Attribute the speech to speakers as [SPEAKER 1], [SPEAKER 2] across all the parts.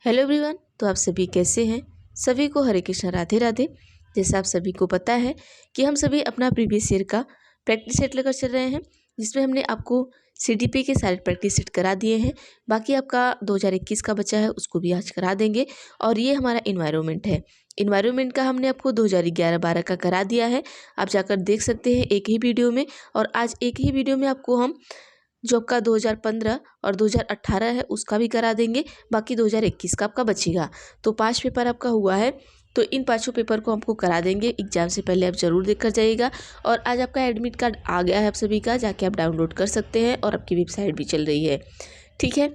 [SPEAKER 1] Hello everyone. तो आप सभी कैसे हैं? सभी को हरे कृष्ण राधे राधे। जैसे आप सभी को पता है कि हम सभी अपना प्रीवियस ईयर का प्रैक्टिस सेट लेकर चल रहे हैं, जिसमें हमने आपको सीडीपी के सारे प्रैक्टिस सेट करा दिए हैं। बाकी आपका 2021 का बचा है, उसको भी आज करा देंगे। और ये हमारा इन्वायरमेंट है। इन्वायरमेंट का हमने आपको 2011-12 का करा दिया है। आप जाकर देख सकते हैं एक ही वीडियो में। और आज एक ही वीडियो में आपको हम जो आपका 2015 और 2018 है उसका भी करा देंगे। बाकी 2021 का आपका बचेगा। तो 5 पेपर आपका हुआ है, तो इन 5 पेपर को हमको करा देंगे। एग्जाम से पहले आप ज़रूर देख कर जाइएगा। और आज आपका एडमिट कार्ड आ गया है आप सभी का, जाके आप डाउनलोड कर सकते हैं। और आपकी वेबसाइट भी चल रही है, ठीक है।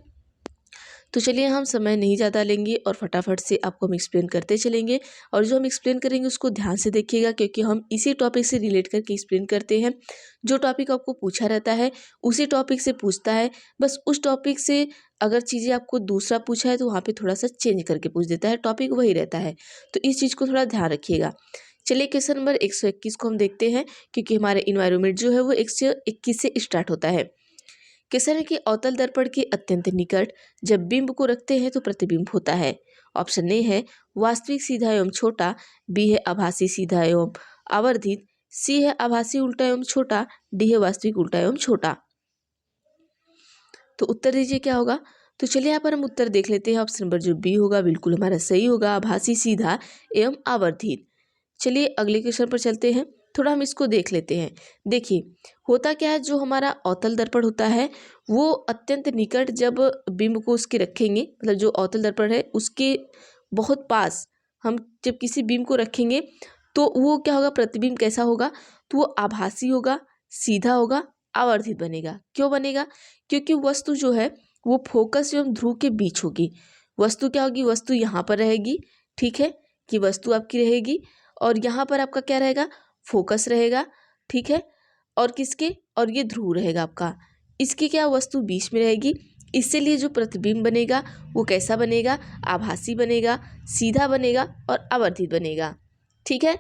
[SPEAKER 1] तो चलिए हम समय नहीं ज़्यादा लेंगे और फटाफट से आपको हम एक्सप्लेन करते चलेंगे। और जो हम एक्सप्लेन करेंगे उसको ध्यान से देखिएगा, क्योंकि हम इसी टॉपिक से रिलेट करके एक्सप्लेन करते हैं। जो टॉपिक आपको पूछा रहता है उसी टॉपिक से पूछता है। बस उस टॉपिक से अगर चीज़ें आपको दूसरा पूछा है तो वहाँ पे थोड़ा सा चेंज करके पूछ देता है, टॉपिक वही रहता है। तो इस चीज़ को थोड़ा ध्यान रखिएगा। चलिए क्वेश्चन नंबर 121 को हम देखते हैं, क्योंकि हमारे इन्वायरमेंट जो है वो 121 से स्टार्ट होता है। कैसा है कि अवतल दर्पण के अत्यंत निकट जब बिंब को रखते हैं तो प्रतिबिंब होता है। ऑप्शन ए है वास्तविक सीधा एवं छोटा, बी है आभासी सीधा एवं आवर्धित, सी है आभासी उल्टा एवं छोटा, डी है वास्तविक उल्टा एवं छोटा। तो उत्तर दीजिए क्या होगा। तो चलिए यहाँ पर हम उत्तर देख लेते हैं। ऑप्शन नंबर जो बी होगा बिल्कुल हमारा सही होगा, आभासी सीधा एवं आवर्धित। चलिए अगले क्वेश्चन पर चलते हैं। थोड़ा हम इसको देख लेते हैं। देखिए होता क्या है, जो हमारा अवतल दर्पण होता है वो अत्यंत निकट जब बिंब को उसके रखेंगे, मतलब जो अवतल दर्पण है उसके बहुत पास हम जब किसी बिंब को रखेंगे तो वो क्या होगा, प्रतिबिंब कैसा होगा, तो वो आभासी होगा, सीधा होगा, आवर्धित बनेगा। क्यों बनेगा? क्योंकि वस्तु जो है वो फोकस एवं ध्रुव के बीच होगी। वस्तु क्या होगी, वस्तु यहाँ पर रहेगी, ठीक है, कि वस्तु आपकी रहेगी और यहाँ पर आपका क्या रहेगा, फोकस रहेगा, ठीक है। और किसके, और ये ध्रुव रहेगा आपका, इसकी क्या वस्तु बीच में रहेगी। इसीलिए जो प्रतिबिंब बनेगा वो कैसा बनेगा, आभासी बनेगा, सीधा बनेगा और आवर्धित बनेगा, ठीक है।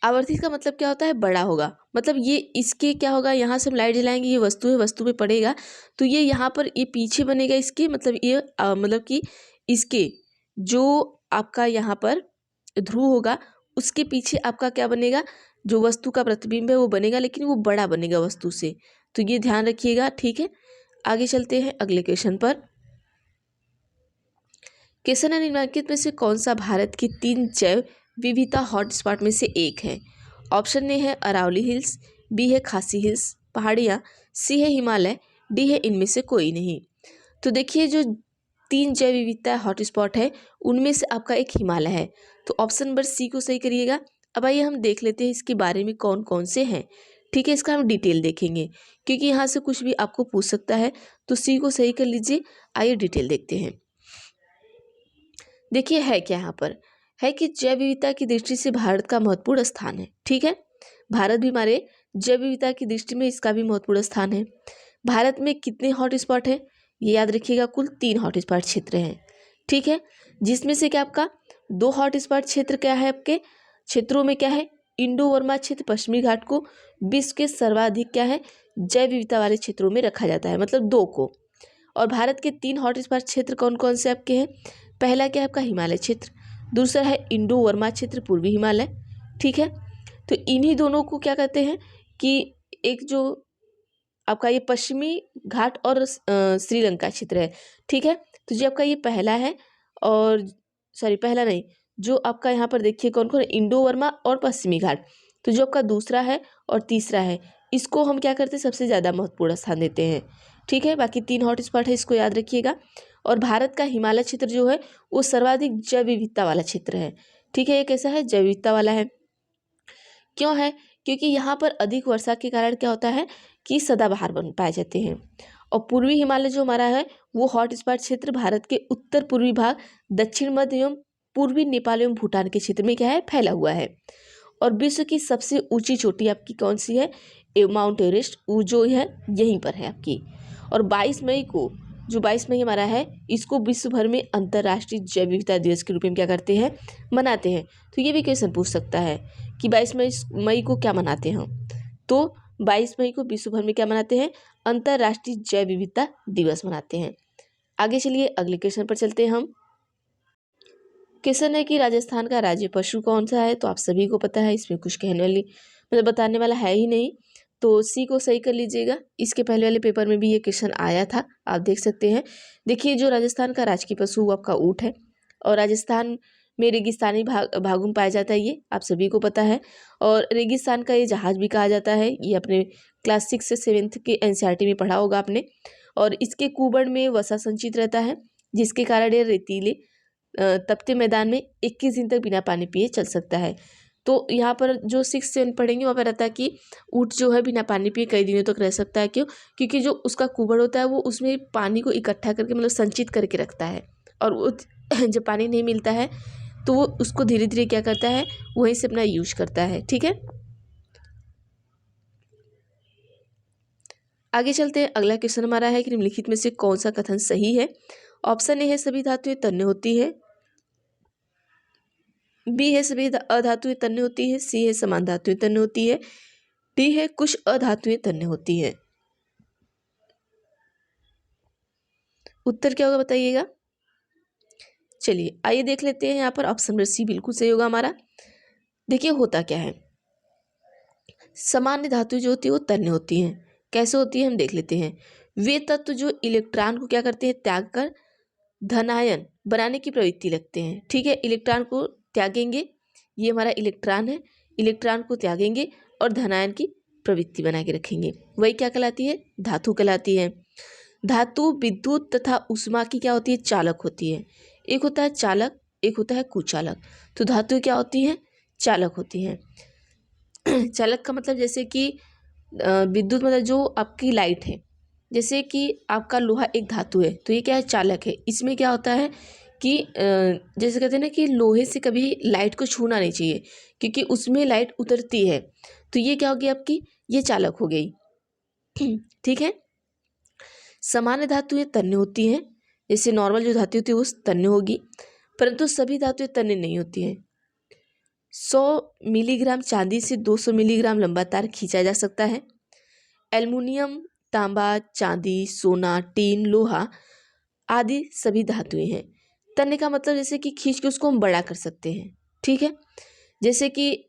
[SPEAKER 1] आवर्धित का मतलब क्या होता है, बड़ा होगा। मतलब ये इसके क्या होगा, यहाँ से हम लाइट जलाएंगे, ये वस्तु है, वस्तु पे पड़ेगा तो ये यहाँ पर ये पीछे बनेगा इसके, मतलब ये मतलब कि इसके जो आपका यहाँ पर ध्रुव होगा उसके पीछे आपका क्या बनेगा, जो वस्तु का प्रतिबिंब है वो बनेगा, लेकिन वो बड़ा बनेगा वस्तु से। तो ये ध्यान रखिएगा, ठीक है। आगे चलते हैं अगले क्वेश्चन पर। क्वेश्चन है निम्नलिखित में से कौन सा भारत की 3 जैव विविधता हॉटस्पॉट में से एक है। ऑप्शन ए है अरावली हिल्स, बी है खासी हिल्स पहाड़ियाँ, सी है हिमालय, डी है इनमें से कोई नहीं। तो देखिए जो 3 जैव विविधता हॉटस्पॉट है उनमें से आपका एक हिमालय है। तो ऑप्शन नंबर सी को सही करिएगा। अब आइए हम देख लेते हैं इसके बारे में कौन कौन से हैं, ठीक है। इसका हम डिटेल देखेंगे, क्योंकि यहाँ से कुछ भी आपको पूछ सकता है। तो सी को सही कर लीजिए। आइए डिटेल देखते हैं। देखिए है क्या, यहाँ पर है कि जैव विविधता की दृष्टि से भारत का महत्वपूर्ण स्थान है, ठीक है। भारत भी हमारे जैव विविधता की दृष्टि में इसका भी महत्वपूर्ण स्थान है। भारत में कितने हॉट स्पॉट है, ये याद रखिएगा, कुल 3 हॉट स्पॉट क्षेत्र हैं, ठीक है। जिसमें से क्या आपका 2 हॉट स्पॉट क्षेत्र क्या है, आपके क्षेत्रों में क्या है, इंडो वर्मा क्षेत्र पश्चिमी घाट को विश्व के सर्वाधिक क्या है, जैव विविधता वाले क्षेत्रों में रखा जाता है, मतलब 2 को। और भारत के 3 हॉट स्पॉट क्षेत्र कौन कौन से आपके हैं। पहला क्या है आपका हिमालय क्षेत्र, दूसरा है इंडो वर्मा क्षेत्र पूर्वी हिमालय, ठीक है। तो इन्हीं दोनों को क्या कहते हैं कि एक जो आपका ये पश्चिमी घाट और श्रीलंका क्षेत्र है, ठीक है। तो जो आपका ये पहला है, और सॉरी पहला नहीं, जो आपका यहाँ पर देखिए कौन कौन, इंडो वर्मा और पश्चिमी घाट। तो जो आपका दूसरा है और तीसरा है, इसको हम क्या करते हैं, सबसे ज़्यादा महत्वपूर्ण स्थान देते हैं, ठीक है। बाकी 3 हॉट स्पॉट है, इसको याद रखिएगा। और भारत का हिमालय क्षेत्र जो है वो सर्वाधिक जैव विविधता वाला क्षेत्र है, ठीक है। ये कैसा है, जैव विविधता वाला है। क्यों है, क्योंकि यहाँ पर अधिक वर्षा के कारण क्या होता है कि सदाबहार बन पाए जाते हैं। और पूर्वी हिमालय जो हमारा है वो हॉट स्पॉट क्षेत्र भारत के उत्तर पूर्वी भाग, दक्षिण मध्य एवं पूर्वी नेपाल एवं भूटान के क्षेत्र में क्या है, फैला हुआ है। और विश्व की सबसे ऊंची चोटी आपकी कौन सी है, माउंट एवरेस्ट, वो जो है यहीं पर है आपकी। और 22 मई को, जो 22 मई हमारा है, इसको विश्व भर में अंतर्राष्ट्रीय जैव विविधता दिवस के रूप में क्या करते हैं, मनाते हैं। तो ये भी क्वेश्चन पूछ सकता है कि 22 मई को क्या मनाते हैं। तो 22 मई को विश्व भर में क्या मनाते हैं, अंतर्राष्ट्रीय जैव विविधता दिवस मनाते हैं। आगे चलिए अगले क्वेश्चन पर चलते हैं हम। क्वेश्चन है कि राजस्थान का राज्य पशु कौन सा है? तो आप सभी को पता है, इसमें कुछ कहने वाली मतलब बताने वाला है ही नहीं, तो सी को सही कर लीजिएगा। इसके पहले वाले पेपर में भी ये क्वेश्चन आया था, आप देख सकते हैं। देखिए जो राजस्थान का राजकीय पशु वो आपका ऊँट है, और राजस्थान में रेगिस्तानी भागों में पाया जाता है, ये आप सभी को पता है। और रेगिस्तान का ये जहाज भी कहा जाता है, ये अपने क्लास 6 से 7th के एनसीईआरटी में पढ़ा होगा आपने। और इसके कुबड़ में वसा संचित रहता है, जिसके कारण ये रेतीले तपते मैदान में 21 दिन तक बिना पानी पिए चल सकता है। तो यहाँ पर जो 6 से पढ़ेंगे वहाँ पर रहता है कि ऊँट जो है बिना पानी पिए कई दिनों तक रह सकता है। क्यों? क्योंकि जो उसका कुबड़ होता है वो उसमें पानी को इकट्ठा करके मतलब संचित करके रखता है, और वो जब पानी नहीं मिलता है तो वो उसको धीरे धीरे क्या करता है, वहीं से अपना यूज करता है। ठीक है, आगे चलते हैं। अगला क्वेश्चन हमारा है कि निम्नलिखित में से कौन सा कथन सही है? ऑप्शन ए है सभी धातुएं तन्य होती है, बी है सभी अधातुएं तन्य होती है, सी है समान धातुएं तन्य होती है, डी है कुछ अधातुएं तन्य होती है। उत्तर क्या होगा बताइएगा। चलिए आइए देख लेते हैं। यहाँ पर ऑप्शन नंबर सी बिल्कुल सही होगा हमारा। देखिए होता क्या है, सामान्य धातु जो होती है वो तन्य होती हैं। कैसे होती है हम देख लेते हैं। वे तत्व जो इलेक्ट्रॉन को क्या करते हैं, त्याग कर धनायन बनाने की प्रवृत्ति लगते हैं। ठीक है, इलेक्ट्रॉन को त्यागेंगे, ये हमारा इलेक्ट्रॉन है, इलेक्ट्रॉन को त्यागेंगे और धनायन की प्रवृत्ति बना के रखेंगे, वही क्या कहलाती है, धातु कहलाती है। धातु विद्युत तथा उष्मा की क्या होती है, चालक होती है। एक होता है चालक, एक होता है कुचालक। तो धातु क्या होती है, चालक होती हैं। चालक का मतलब जैसे कि विद्युत मतलब जो आपकी लाइट है, जैसे कि आपका लोहा एक धातु है तो ये क्या है, चालक है। इसमें क्या होता है कि जैसे कहते हैं ना कि लोहे से कभी लाइट को छूना नहीं चाहिए, क्योंकि उसमें लाइट उतरती है। तो ये क्या होगी आपकी, ये चालक हो गई। ठीक है, सामान्य धातुएं तन्य होती हैं, जैसे नॉर्मल जो धातु होती है वो तन्य होगी, परंतु सभी धातुएं तन्य नहीं होती हैं। 100 मिलीग्राम चांदी से 200 मिलीग्राम लंबा तार खींचा जा सकता है। एल्युमिनियम, तांबा, चांदी, सोना, टीन, लोहा आदि सभी धातुएं हैं। तन्य का मतलब जैसे कि खींच के उसको हम बड़ा कर सकते हैं। ठीक है, जैसे कि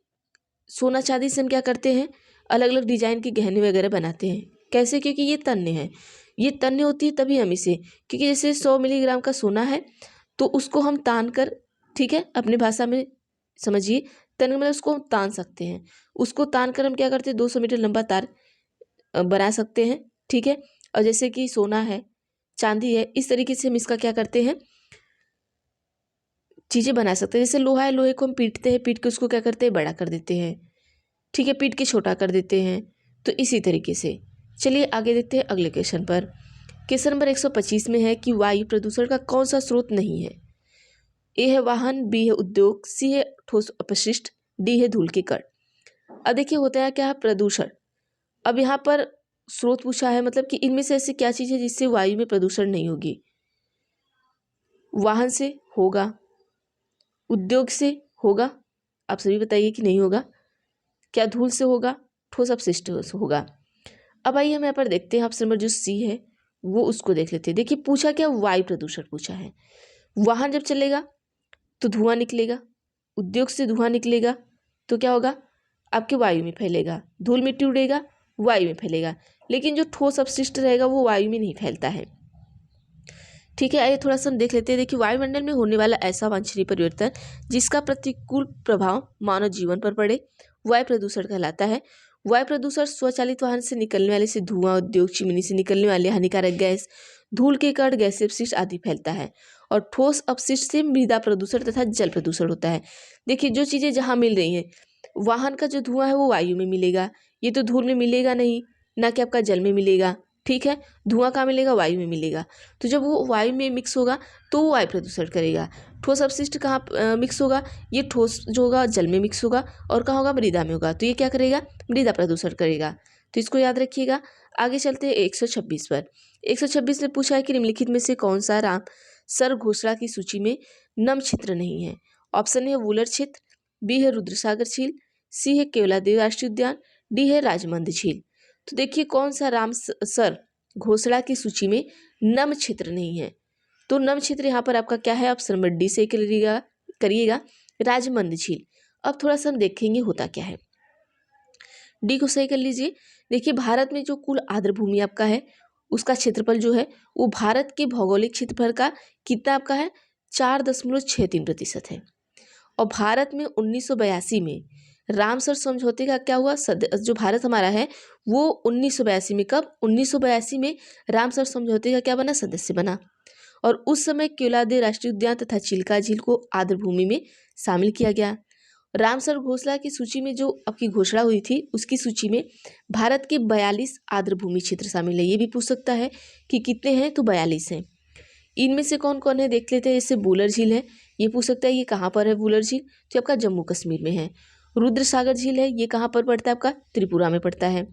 [SPEAKER 1] सोना चांदी से हम क्या करते हैं, अलग अलग डिजाइन के गहने वगैरह बनाते हैं। कैसे? क्योंकि ये तन्य है, ये तन्य होती है तभी हम इसे, क्योंकि जैसे 100 मिलीग्राम का सोना है तो उसको हम तान कर, ठीक है, अपनी भाषा में समझिए, तन्य मतलब उसको हम तान सकते हैं। उसको तान कर हम क्या करते हैं, 200 मीटर लंबा तार बना सकते हैं। ठीक है, और जैसे कि सोना है, चांदी है, इस तरीके से हम इसका क्या करते हैं, चीज़ें बना सकते हैं। जैसे लोहा है, लोहे को हम पीटते हैं, पीट के उसको क्या करते हैं, बड़ा कर देते हैं। ठीक है, पीट के छोटा कर देते हैं। तो इसी तरीके से चलिए आगे देखते हैं अगले क्वेश्चन पर। क्वेश्चन नंबर 125 में है कि वायु प्रदूषण का कौन सा स्रोत नहीं है? ए है वाहन, बी है उद्योग, सी है ठोस अपशिष्ट, डी है धूल के कण। अब देखिए होता है क्या है, प्रदूषण। अब यहाँ पर स्रोत पूछा है, मतलब कि इनमें से ऐसी क्या चीज़ है जिससे वायु में प्रदूषण नहीं होगी? वाहन से होगा, उद्योग से होगा, आप सभी बताइए कि नहीं होगा। क्या धूल से होगा, ठोस अपशिष्ट से होगा। अब आइए हम यहाँ पर देखते हैं, ऑप्शन नंबर जो सी है वो उसको देख लेते हैं। देखिए पूछा क्या, वायु प्रदूषण पूछा है। वाहन जब चलेगा तो धुआं निकलेगा, उद्योग से धुआं निकलेगा तो क्या होगा, आपके वायु में फैलेगा। धूल मिट्टी उड़ेगा, वायु में फैलेगा, लेकिन जो ठोस अपशिष्ट रहेगा वो वायु में नहीं फैलता है। ठीक है, आइए थोड़ा सा हम देख लेते हैं। देखिए वायुमंडल में होने वाला ऐसा वांछनीय परिवर्तन जिसका प्रतिकूल प्रभाव मानव जीवन पर पड़े, वायु प्रदूषण कहलाता है। वायु प्रदूषण स्वचालित वाहन से निकलने वाले से धुआं, उद्योग चिमनी से निकलने वाले हानिकारक गैस, धूल के कण, गैसीय अपशिष्ट आदि फैलता है। और ठोस अपशिष्ट से मृदा प्रदूषण तथा जल प्रदूषण होता है। देखिए जो चीज़ें जहाँ मिल रही हैं, वाहन का जो धुआं है वो वायु में मिलेगा, ये तो धूल में मिलेगा नहीं, ना कि आपका जल में मिलेगा। ठीक है, धुआं कहाँ मिलेगा, वायु में मिलेगा। तो जब वो वायु में मिक्स होगा तो वो वायु प्रदूषण करेगा। ठोस अपशिष्ट कहाँ मिक्स होगा, ये ठोस जो होगा जल में मिक्स होगा, और कहाँ होगा, मृदा में होगा, तो ये क्या करेगा, मृदा प्रदूषण करेगा। तो इसको याद रखिएगा। आगे चलते हैं 126 पर। 126 में पूछा है कि निम्नलिखित में से कौन सा राम सर घोषणा की सूची में नम क्षेत्र नहीं है? ऑप्शन है वूलर क्षेत्र, बी है रुद्रसागर झील, सी है केवलादेव राष्ट्रीय उद्यान, डी है राजमंद झील। तो देखिए कौन सा राम सर घोषणा की सूची में नम क्षेत्र नहीं है? तो नम क्षेत्र यहाँ पर आपका क्या है, ऑप्शन नंबर डी से करिएगा राजमंद झील। अब थोड़ा सा हम देखेंगे होता क्या है, डी को सही कर लीजिए। देखिए भारत में जो कुल आर्द्र भूमि आपका है उसका क्षेत्रफल जो है वो भारत के भौगोलिक क्षेत्रफल का कितना आपका है, 4.63% है। और भारत में 1982 में रामसर समझौते का क्या हुआ, जो भारत हमारा है वो 1982 में, कब, 1982 में रामसर समझौते का क्या बना, सदस्य बना। और उस समय केवलादेव राष्ट्रीय उद्यान तथा चिल्का झील को आर्द्र भूमि में शामिल किया गया। रामसर घोषणा की सूची में जो आपकी घोषणा हुई थी उसकी सूची में भारत के 42 आर्द्र भूमि क्षेत्र शामिल है। ये भी पूछ सकता है कि कितने हैं, तो 42 हैं। इनमें से कौन कौन है देख लेते हैं। जैसे बुलर झील है, ये पूछ सकता है ये कहाँ पर है बुलर झील, तो आपका जम्मू कश्मीर में है। रुद्र सागर झील है, ये कहाँ पर पड़ता है, आपका त्रिपुरा में पड़ता है।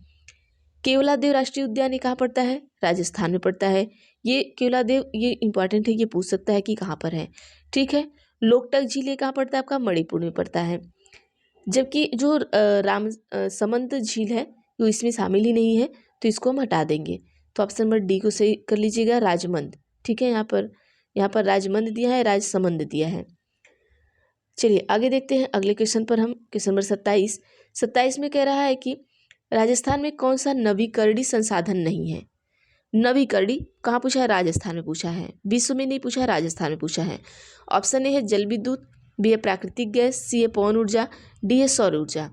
[SPEAKER 1] केवलादेव राष्ट्रीय उद्यान ये कहाँ पड़ता है, राजस्थान में पड़ता है। ये केवलादेव ये इंपॉर्टेंट है, ये पूछ सकता है कि कहाँ पर है, ठीक है। लोकटक झील ये कहाँ पड़ता है, आपका मणिपुर में पड़ता है। जबकि जो समंत झील है वो इसमें शामिल ही नहीं है, तो इसको हम हटा देंगे। तो ऑप्शन नंबर डी को सही कर लीजिएगा, राजमंद, ठीक है। यहाँ पर राजमंद दिया है, राजसमंद दिया है। चलिए आगे देखते हैं अगले क्वेश्चन पर हम, क्वेश्चन नंबर 27 में कह रहा है कि राजस्थान में कौन सा नवीकरणीय संसाधन नहीं है। नवीकरणीय कहाँ पूछा है, राजस्थान में पूछा है, विश्व में नहीं पूछा है, राजस्थान में पूछा है। ऑप्शन ए है जल विद्युत, बी है प्राकृतिक गैस, सी है पवन ऊर्जा, डी है सौर ऊर्जा।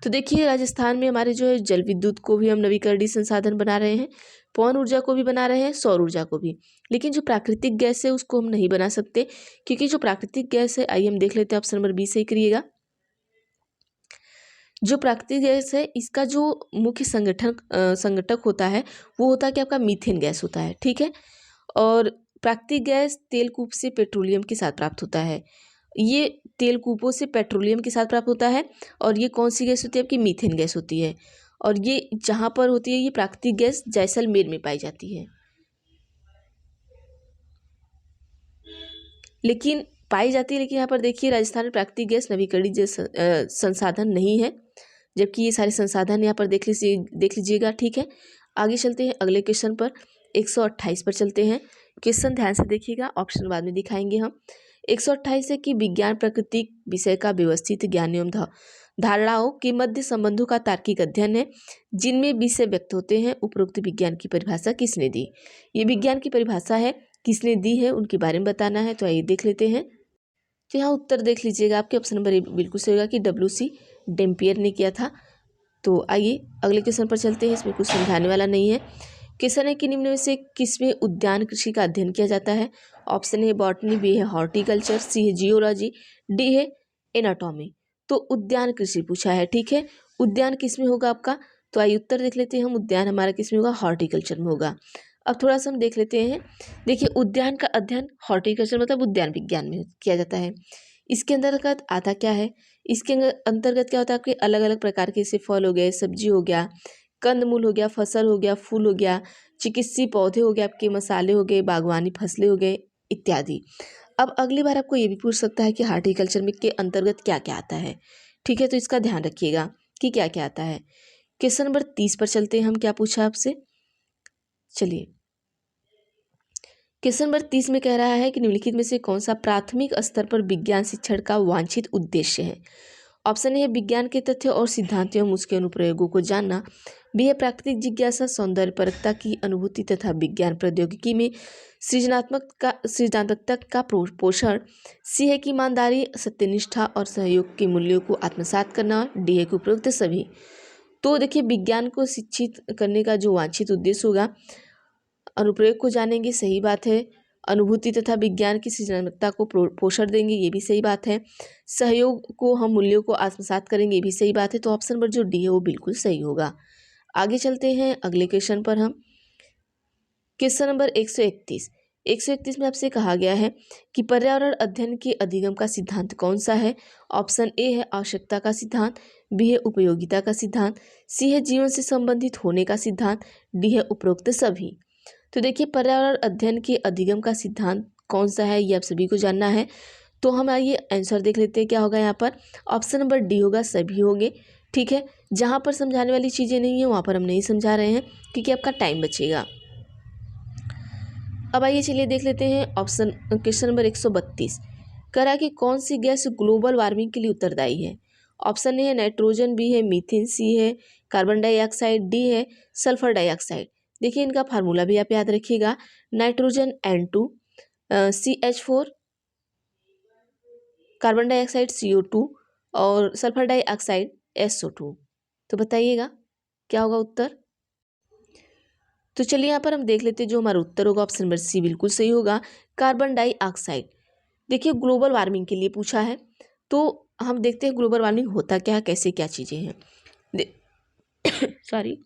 [SPEAKER 1] तो देखिए राजस्थान में हमारे जो है जल विद्युत को भी हम नवीकरणीय संसाधन बना रहे हैं, पवन ऊर्जा को भी बना रहे हैं, सौर ऊर्जा को भी। लेकिन जो प्राकृतिक गैस है उसको हम नहीं बना सकते, क्योंकि जो प्राकृतिक गैस है, आइए हम देख लेते हैं, ऑप्शन नंबर बी सही करिएगा। जो प्राकृतिक गैस है इसका जो मुख्य संगठक होता है वो होता है कि आपका मीथेन गैस होता है, ठीक है। और प्राकृतिक गैस तेल कूप से पेट्रोलियम के साथ प्राप्त होता है, ये तेल कूपों से पेट्रोलियम के साथ प्राप्त होता है। और ये कौन सी गैस होती है, आपकी मीथेन गैस होती है। और ये जहाँ पर होती है ये प्राकृतिक गैस जैसलमेर में पाई जाती है, लेकिन यहाँ पर देखिए राजस्थान में प्राकृतिक गैस नवीकरणीय संसाधन नहीं है, जबकि ये सारे संसाधन यहाँ पर देख लीजिएगा, ठीक है। आगे चलते हैं अगले क्वेश्चन पर, 128 पर चलते हैं। क्वेश्चन ध्यान से देखिएगा, ऑप्शन बाद में दिखाएंगे हम। 128 है कि विज्ञान प्रकृति विषय का व्यवस्थित ज्ञान एवं धारणाओं के मध्य संबंधों का तार्किक अध्ययन है जिनमें विषय व्यक्त होते हैं। उपरोक्त विज्ञान की परिभाषा किसने दी। ये विज्ञान की परिभाषा है, किसने दी है उनके बारे में बताना है। तो आइए देख लेते हैं। तो यहाँ उत्तर देख लीजिएगा, आपके ऑप्शन नंबर ए बिल्कुल सही होगा कि WC डेम्पियर ने किया था। तो आइए अगले क्वेश्चन पर चलते हैं, इसमें कुछ समझाने वाला नहीं है। क्वेश्चन है कि निम्न में से किसमें उद्यान कृषि का अध्ययन किया जाता है। ऑप्शन ए बॉटनी, बी है हॉर्टिकल्चर, सी है जियोलॉजी, डी है एनाटॉमी। तो उद्यान कृषि पूछा है, ठीक है। उद्यान किस में होगा आपका, तो आइए उत्तर देख लेते हैं हम। उद्यान हमारा किस में होगा, हॉर्टिकल्चर में होगा। अब थोड़ा सा हम देख लेते हैं। देखिए उद्यान का अध्ययन हॉर्टिकल्चर मतलब उद्यान विज्ञान में किया जाता है। इसके अंतर्गत आता क्या है, इसके अंतर्गत क्या होता है, आपके अलग अलग प्रकार के जैसे फल हो गए, सब्जी हो गया, कंदमूल हो गया, फसल हो गया, फूल हो गया, चिकित्सीय पौधे हो गए, आपके मसाले हो गए, बागवानी फसलें हो गए इत्यादि। अब अगली बार आपको ये भी पूछ सकता है कि हॉर्टिकल्चर में के अंतर्गत क्या क्या आता है, ठीक है। तो इसका ध्यान रखिएगा कि क्या क्या आता है। क्वेश्चन नंबर 30 पर चलते हैं हम, क्या पूछा आपसे। चलिए क्वेश्चन नंबर 30 में कह रहा है कि निम्नलिखित में से कौन सा प्राथमिक स्तर पर विज्ञान शिक्षण का वांछित उद्देश्य है। ऑप्शन ए है विज्ञान के तथ्य और सिद्धांतों एवं उसके अनुप्रयोगों को जानना, बी है प्राकृतिक जिज्ञासा, सौंदर्यपरकता की अनुभूति तथा विज्ञान प्रौद्योगिकी में सृजनात्मकता का पोषण, सी है कि ईमानदारी, सत्यनिष्ठा और सहयोग के मूल्यों को आत्मसात करना, डी है कि उपरोक्त सभी। तो देखिए विज्ञान को शिक्षित करने का जो वांछित उद्देश्य होगा, अनुप्रयोग को जानेंगे, सही बात है। अनुभूति तथा विज्ञान की सृजनात्मकता को पोषण देंगे, ये भी सही बात है। सहयोग को हम मूल्यों को आत्मसात करेंगे, ये भी सही बात है। तो ऑप्शन नंबर जो डी है वो बिल्कुल सही होगा। आगे चलते हैं अगले क्वेश्चन पर हम। क्वेश्चन नंबर 131 में आपसे कहा गया है कि पर्यावरण अध्ययन के अधिगम का सिद्धांत कौन सा है। ऑप्शन ए है आवश्यकता का सिद्धांत, बी है उपयोगिता का सिद्धांत, सी है जीवन से संबंधित होने का सिद्धांत, डी है उपरोक्त सभी। तो देखिए पर्यावरण अध्ययन के अधिगम का सिद्धांत कौन सा है ये आप सभी को जानना है। तो हम आइए आंसर देख लेते हैं क्या होगा यहाँ पर। ऑप्शन नंबर डी होगा, सभी होंगे, ठीक है। जहाँ पर समझाने वाली चीज़ें नहीं है वहाँ पर हम नहीं समझा रहे हैं क्योंकि आपका टाइम बचेगा। अब आइए चलिए देख लेते हैं ऑप्शन क्वेश्चन नंबर 132 करा कि कौन सी गैस ग्लोबल वार्मिंग के लिए उत्तरदायी है। ऑप्शन ए है नाइट्रोजन, बी है मीथेन, सी है कार्बन डाइऑक्साइड, डी है सल्फर डाइऑक्साइड। देखिए इनका फार्मूला भी आप याद रखिएगा, nitrogen N2, CH4, carbon dioxide CO2 और सल्फर डाइऑक्साइड SO2। तो बताइएगा क्या होगा उत्तर। तो चलिए यहाँ पर हम देख लेते हैं, जो हमारा उत्तर होगा ऑप्शन नंबर सी बिल्कुल सही होगा, कार्बन डाइऑक्साइड। देखिए ग्लोबल वार्मिंग के लिए पूछा है, तो हम देखते हैं ग्लोबल वार्मिंग होता क्या है, कैसे क्या चीज़ें हैं। सॉरी,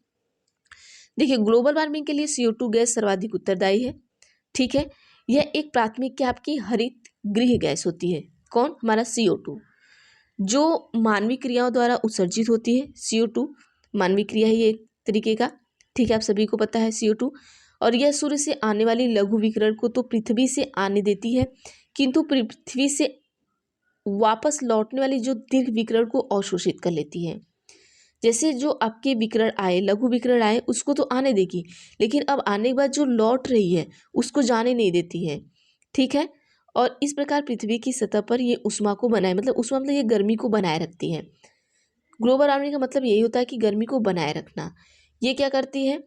[SPEAKER 1] देखिए ग्लोबल वार्मिंग के लिए CO2 गैस सर्वाधिक उत्तरदायी है। ठीक है, यह एक प्राथमिक क्या आपकी हरित गृह गैस होती है। कौन? हमारा CO2, जो मानवीय क्रियाओं द्वारा उत्सर्जित होती है। CO2 मानवीय क्रिया है ये एक तरीके का, ठीक है, आप सभी को पता है CO2। और यह सूर्य से आने वाली लघु विकिरण को तो पृथ्वी से आने देती है, किंतु पृथ्वी से वापस लौटने वाली जो दीर्घ विकिरण को अवशोषित कर लेती है। जैसे जो आपके विकिरण आए, लघु विकिरण आए, उसको तो आने देगी, लेकिन अब आने के बाद जो लौट रही है उसको जाने नहीं देती है। ठीक है, और इस प्रकार पृथ्वी की सतह पर ये उष्मा को बनाए, मतलब उष्मा मतलब ये गर्मी को बनाए रखती है। ग्लोबल वार्मिंग का मतलब यही होता है कि गर्मी को बनाए रखना। ये क्या करती है,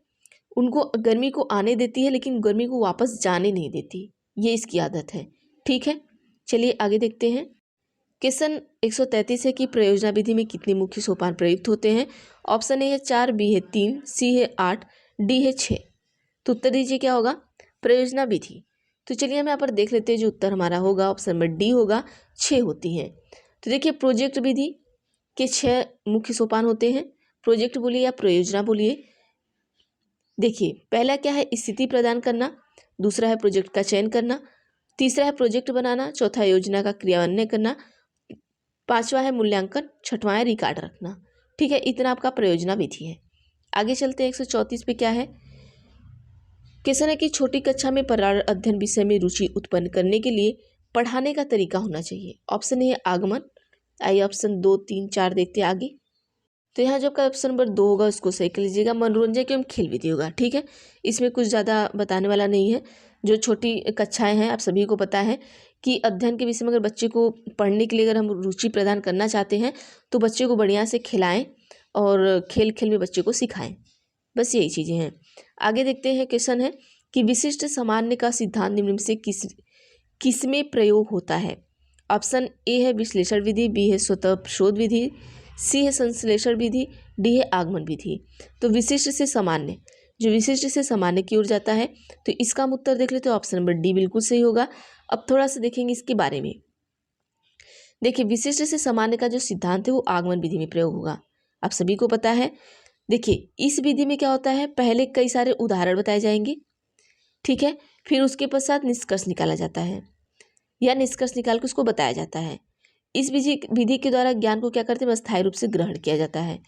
[SPEAKER 1] उनको गर्मी को आने देती है लेकिन गर्मी को वापस जाने नहीं देती, ये इसकी आदत है। ठीक है, चलिए आगे देखते हैं। क्वेश्चन 133 है कि प्रयोजना विधि में कितने मुख्य सोपान प्रयुक्त होते हैं। ऑप्शन ए है 4, बी है 3, सी है 8, डी है 6। तो उत्तर दीजिए क्या होगा, प्रयोजना विधि। तो चलिए हम यहाँ पर देख लेते हैं, जो उत्तर हमारा होगा ऑप्शन नंबर डी होगा, 6 होती हैं। तो देखिए प्रोजेक्ट विधि के 6 मुख्य सोपान होते हैं। प्रोजेक्ट बोलिए या प्रयोजना बोलिए। देखिए पहला क्या है, स्थिति प्रदान करना, दूसरा है प्रोजेक्ट का चयन करना, तीसरा है प्रोजेक्ट बनाना, चौथा योजना का क्रियान्वयन करना, पांचवा है मूल्यांकन, छठवां है रिकॉर्ड रखना। ठीक है, इतना आपका प्रयोजना विधि है। आगे चलते हैं 134 पे क्या है। क्वेश्चन है कि छोटी कक्षा में पर्यावरण अध्ययन विषय में रुचि उत्पन्न करने के लिए पढ़ाने का तरीका होना चाहिए। ऑप्शन ए है आगमन। आइए ऑप्शन 2, 3, 4 देखते हैं आगे। तो यहाँ जो आपका ऑप्शन नंबर 2 होगा उसको सही कर लीजिएगा, मनोरंजन एवं खेल विधि होगा। ठीक है, इसमें कुछ ज़्यादा बताने वाला नहीं है। जो छोटी कक्षाएं हैं, आप सभी को पता है कि अध्ययन के विषय में अगर बच्चे को पढ़ने के लिए अगर हम रुचि प्रदान करना चाहते हैं तो बच्चे को बढ़िया से खिलाएं और खेल खेल में बच्चे को सिखाएं, बस यही चीज़ें हैं। आगे देखते हैं, क्वेश्चन है कि विशिष्ट सामान्य का सिद्धांत निम्न में से किस में प्रयोग होता है। ऑप्शन ए है विश्लेषण विधि, बी है स्वतः शोध विधि, सी है संश्लेषण विधि, डी है आगमन विधि। तो विशिष्ट से सामान्य, जो विशिष्ट से सामान्य की ओर जाता है, तो इसका हम उत्तर देख लेते हैं, ऑप्शन नंबर डी बिल्कुल सही होगा। अब थोड़ा सा देखेंगे इसके बारे में। देखिए विशिष्ट से सामान्य का जो सिद्धांत है वो आगमन विधि में प्रयोग होगा, आप सभी को पता है। देखिए इस विधि में क्या होता है, पहले कई सारे उदाहरण बताए जाएंगे, ठीक है, फिर उसके पश्चात निष्कर्ष निकाला जाता है या निष्कर्ष निकाल के उसको बताया जाता है। इस विधि के द्वारा ज्ञान को क्या करते हैं, स्थायी रूप से ग्रहण किया जाता है।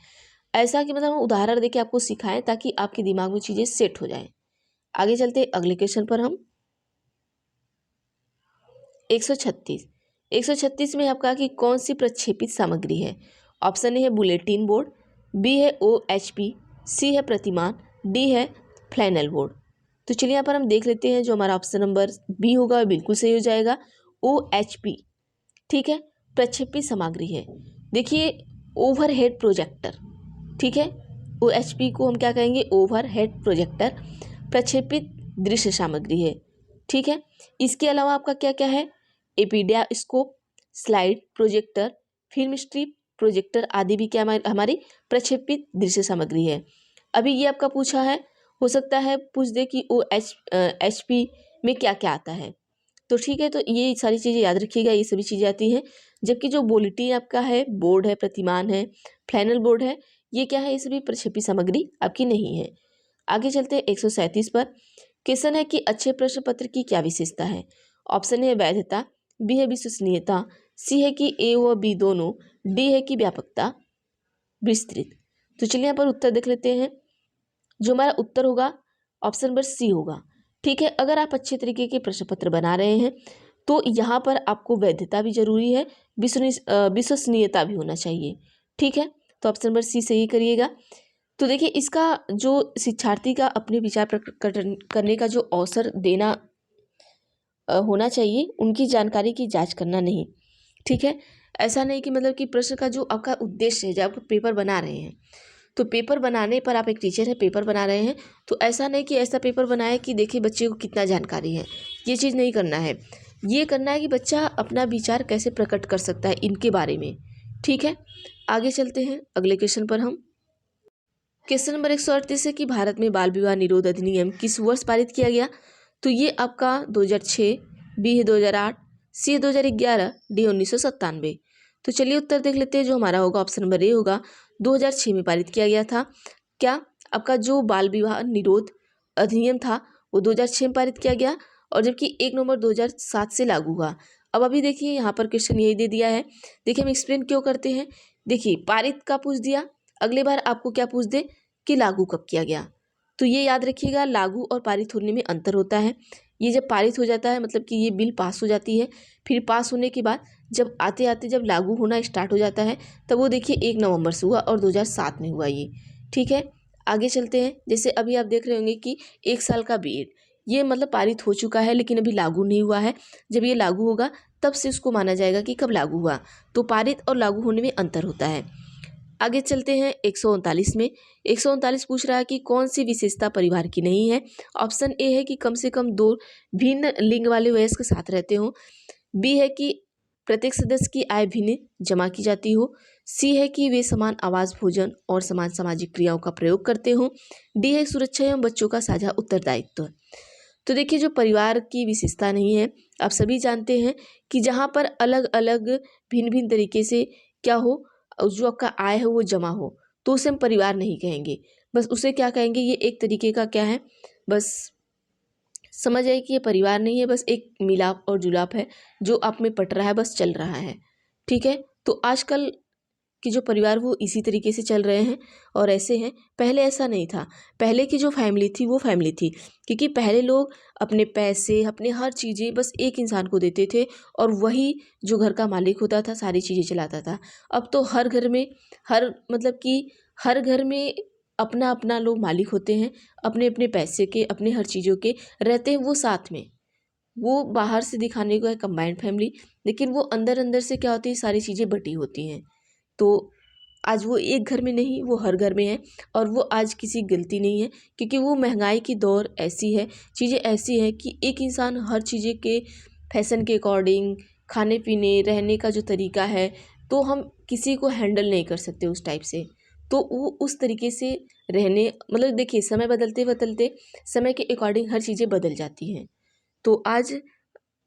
[SPEAKER 1] ऐसा कि मतलब हम उदाहरण देके आपको सिखाएं ताकि आपके दिमाग में चीज़ें सेट हो जाएं। आगे चलते अगले क्वेश्चन पर हम। 136 में आपका कि कौन सी प्रक्षेपित सामग्री है। ऑप्शन ए है बुलेटिन बोर्ड, बी है OHP, सी है प्रतिमान, डी है फ्लैनल बोर्ड। तो चलिए यहाँ पर हम देख लेते हैं, जो हमारा ऑप्शन नंबर बी होगा बिल्कुल सही हो जाएगा, OHP। ठीक है, प्रक्षेपित सामग्री है। देखिए ओवरहेड प्रोजेक्टर, ठीक है, OHP को हम क्या कहेंगे, ओवरहेड प्रोजेक्टर, प्रक्षेपित दृश्य सामग्री है। ठीक है, इसके अलावा आपका क्या क्या है, epidiascope, slide projector, film strip projector आदि भी क्या हमारी प्रक्षेपित दृश्य सामग्री है। अभी ये आपका पूछा है, हो सकता है पूछ दे कि OHP में क्या क्या आता है, तो ठीक है, तो ये सारी चीज़ें याद रखिएगा, ये सभी चीज़ें आती हैं। जबकि जो बुलेटिन आपका है, बोर्ड है, प्रतिमान है, फ्लैनल बोर्ड है, ये क्या है, ये सभी प्रक्षेपित सामग्री आपकी नहीं है। आगे चलते हैं 137 पर। क्वेश्चन है कि अच्छे प्रश्न पत्र की क्या विशेषता है। ऑप्शन है वैधता, बी है विश्वसनीयता, सी है कि ए व बी दोनों, डी है कि व्यापकता विस्तृत। तो चलिए यहाँ पर उत्तर देख लेते हैं, जो हमारा उत्तर होगा ऑप्शन नंबर सी होगा। ठीक है, अगर आप अच्छे तरीके के प्रश्न पत्र बना रहे हैं तो यहाँ पर आपको वैधता भी जरूरी है, विश्वसनीयता भी होना चाहिए। ठीक है, तो ऑप्शन नंबर सी सही करिएगा। तो देखिए इसका जो शिक्षार्थी का अपने विचार प्रकट करने का जो अवसर देना होना चाहिए, उनकी जानकारी की जांच करना नहीं। ठीक है, ऐसा नहीं कि मतलब कि प्रश्न का जो आपका उद्देश्य है, जब आप पेपर बना रहे हैं तो पेपर बनाने पर, आप एक टीचर है पेपर बना रहे हैं तो ऐसा नहीं कि ऐसा पेपर बनाए कि देखिए बच्चे को कितना जानकारी है, ये चीज़ नहीं करना है। ये करना है कि बच्चा अपना विचार कैसे प्रकट कर सकता है इनके बारे में। ठीक है, आगे चलते हैं अगले क्वेश्चन पर हम। क्वेश्चन नंबर 138 है कि भारत में बाल विवाह निरोध अधिनियम किस वर्ष पारित किया गया? तो ये आपका 2006, बी है 2008, सी है 2011, डी 1997। तो चलिए उत्तर देख लेते हैं। जो हमारा होगा ऑप्शन नंबर ए होगा, 2006 में पारित किया गया था। क्या आपका जो बाल विवाह निरोध अधिनियम था वो 2006 में पारित किया गया, और जबकि 1 नवंबर 2007 से लागू हुआ। अब अभी देखिए यहाँ पर क्वेश्चन यही दे दिया है। देखिए हम एक्सप्लेन क्यों करते हैं। देखिए पारित का पूछ दिया, अगले बार आपको क्या पूछ दे कि लागू कब किया गया। तो ये याद रखिएगा, लागू और पारित होने में अंतर होता है। ये जब पारित हो जाता है मतलब कि ये बिल पास हो जाती है, फिर पास होने के बाद जब आते आते जब लागू होना स्टार्ट हो जाता है तब वो देखिए 1 नवंबर से हुआ और 2007 में हुआ ये। ठीक है, आगे चलते हैं। जैसे अभी आप देख रहे होंगे कि 1 साल का बीएड, ये मतलब पारित हो चुका है लेकिन अभी लागू नहीं हुआ है। जब ये लागू होगा तब से उसको माना जाएगा कि कब लागू हुआ। तो पारित और लागू होने में अंतर होता है। आगे चलते हैं 139 में। 139 पूछ रहा है कि कौन सी विशेषता परिवार की नहीं है। ऑप्शन ए है कि कम से कम 2 भिन्न लिंग वाले वयस्क साथ रहते हो, बी है कि प्रत्येक सदस्य की आय भिन्न जमा की जाती हो, सी है कि वे समान आवास, भोजन और समान सामाजिक क्रियाओं का प्रयोग करते हो, डी है सुरक्षा एवं बच्चों का साझा उत्तरदायित्व। तो देखिए जो परिवार की विशेषता नहीं है, आप सभी जानते हैं कि जहाँ पर अलग अलग भिन्न भिन्न तरीके से क्या हो, जो आपका आय है वो जमा हो, तो उसे हम परिवार नहीं कहेंगे। बस उसे क्या कहेंगे, ये एक तरीके का क्या है, बस समझ आए कि ये परिवार नहीं है, बस एक मिलाप और जुलाप है जो आप में पट रहा है, बस चल रहा है। ठीक है, तो आजकल कि जो परिवार वो इसी तरीके से चल रहे हैं और ऐसे हैं। पहले ऐसा नहीं था। पहले की जो फैमिली थी वो फैमिली थी, क्योंकि पहले लोग अपने पैसे, अपने हर चीज़ें बस एक इंसान को देते थे और वही जो घर का मालिक होता था सारी चीज़ें चलाता था। अब तो हर घर में, हर मतलब कि हर घर में अपना अपना लोग मालिक होते हैं, अपने अपने पैसे के, अपने हर चीज़ों के रहते हैं वो साथ में। वो बाहर से दिखाने को है कंबाइंड फैमिली, लेकिन वो अंदर अंदर से क्या होती है, सारी चीज़ें बटी होती हैं। तो आज वो एक घर में नहीं, वो हर घर में है। और वो आज किसी गलती नहीं है, क्योंकि वो महंगाई की दौर ऐसी है, चीज़ें ऐसी हैं कि एक इंसान हर चीज़ें के फैशन के अकॉर्डिंग, खाने पीने रहने का जो तरीका है, तो हम किसी को हैंडल नहीं कर सकते उस टाइप से। तो वो उस तरीके से रहने, मतलब देखिए समय बदलते बदलते समय के अकॉर्डिंग हर चीज़ें बदल जाती हैं। तो आज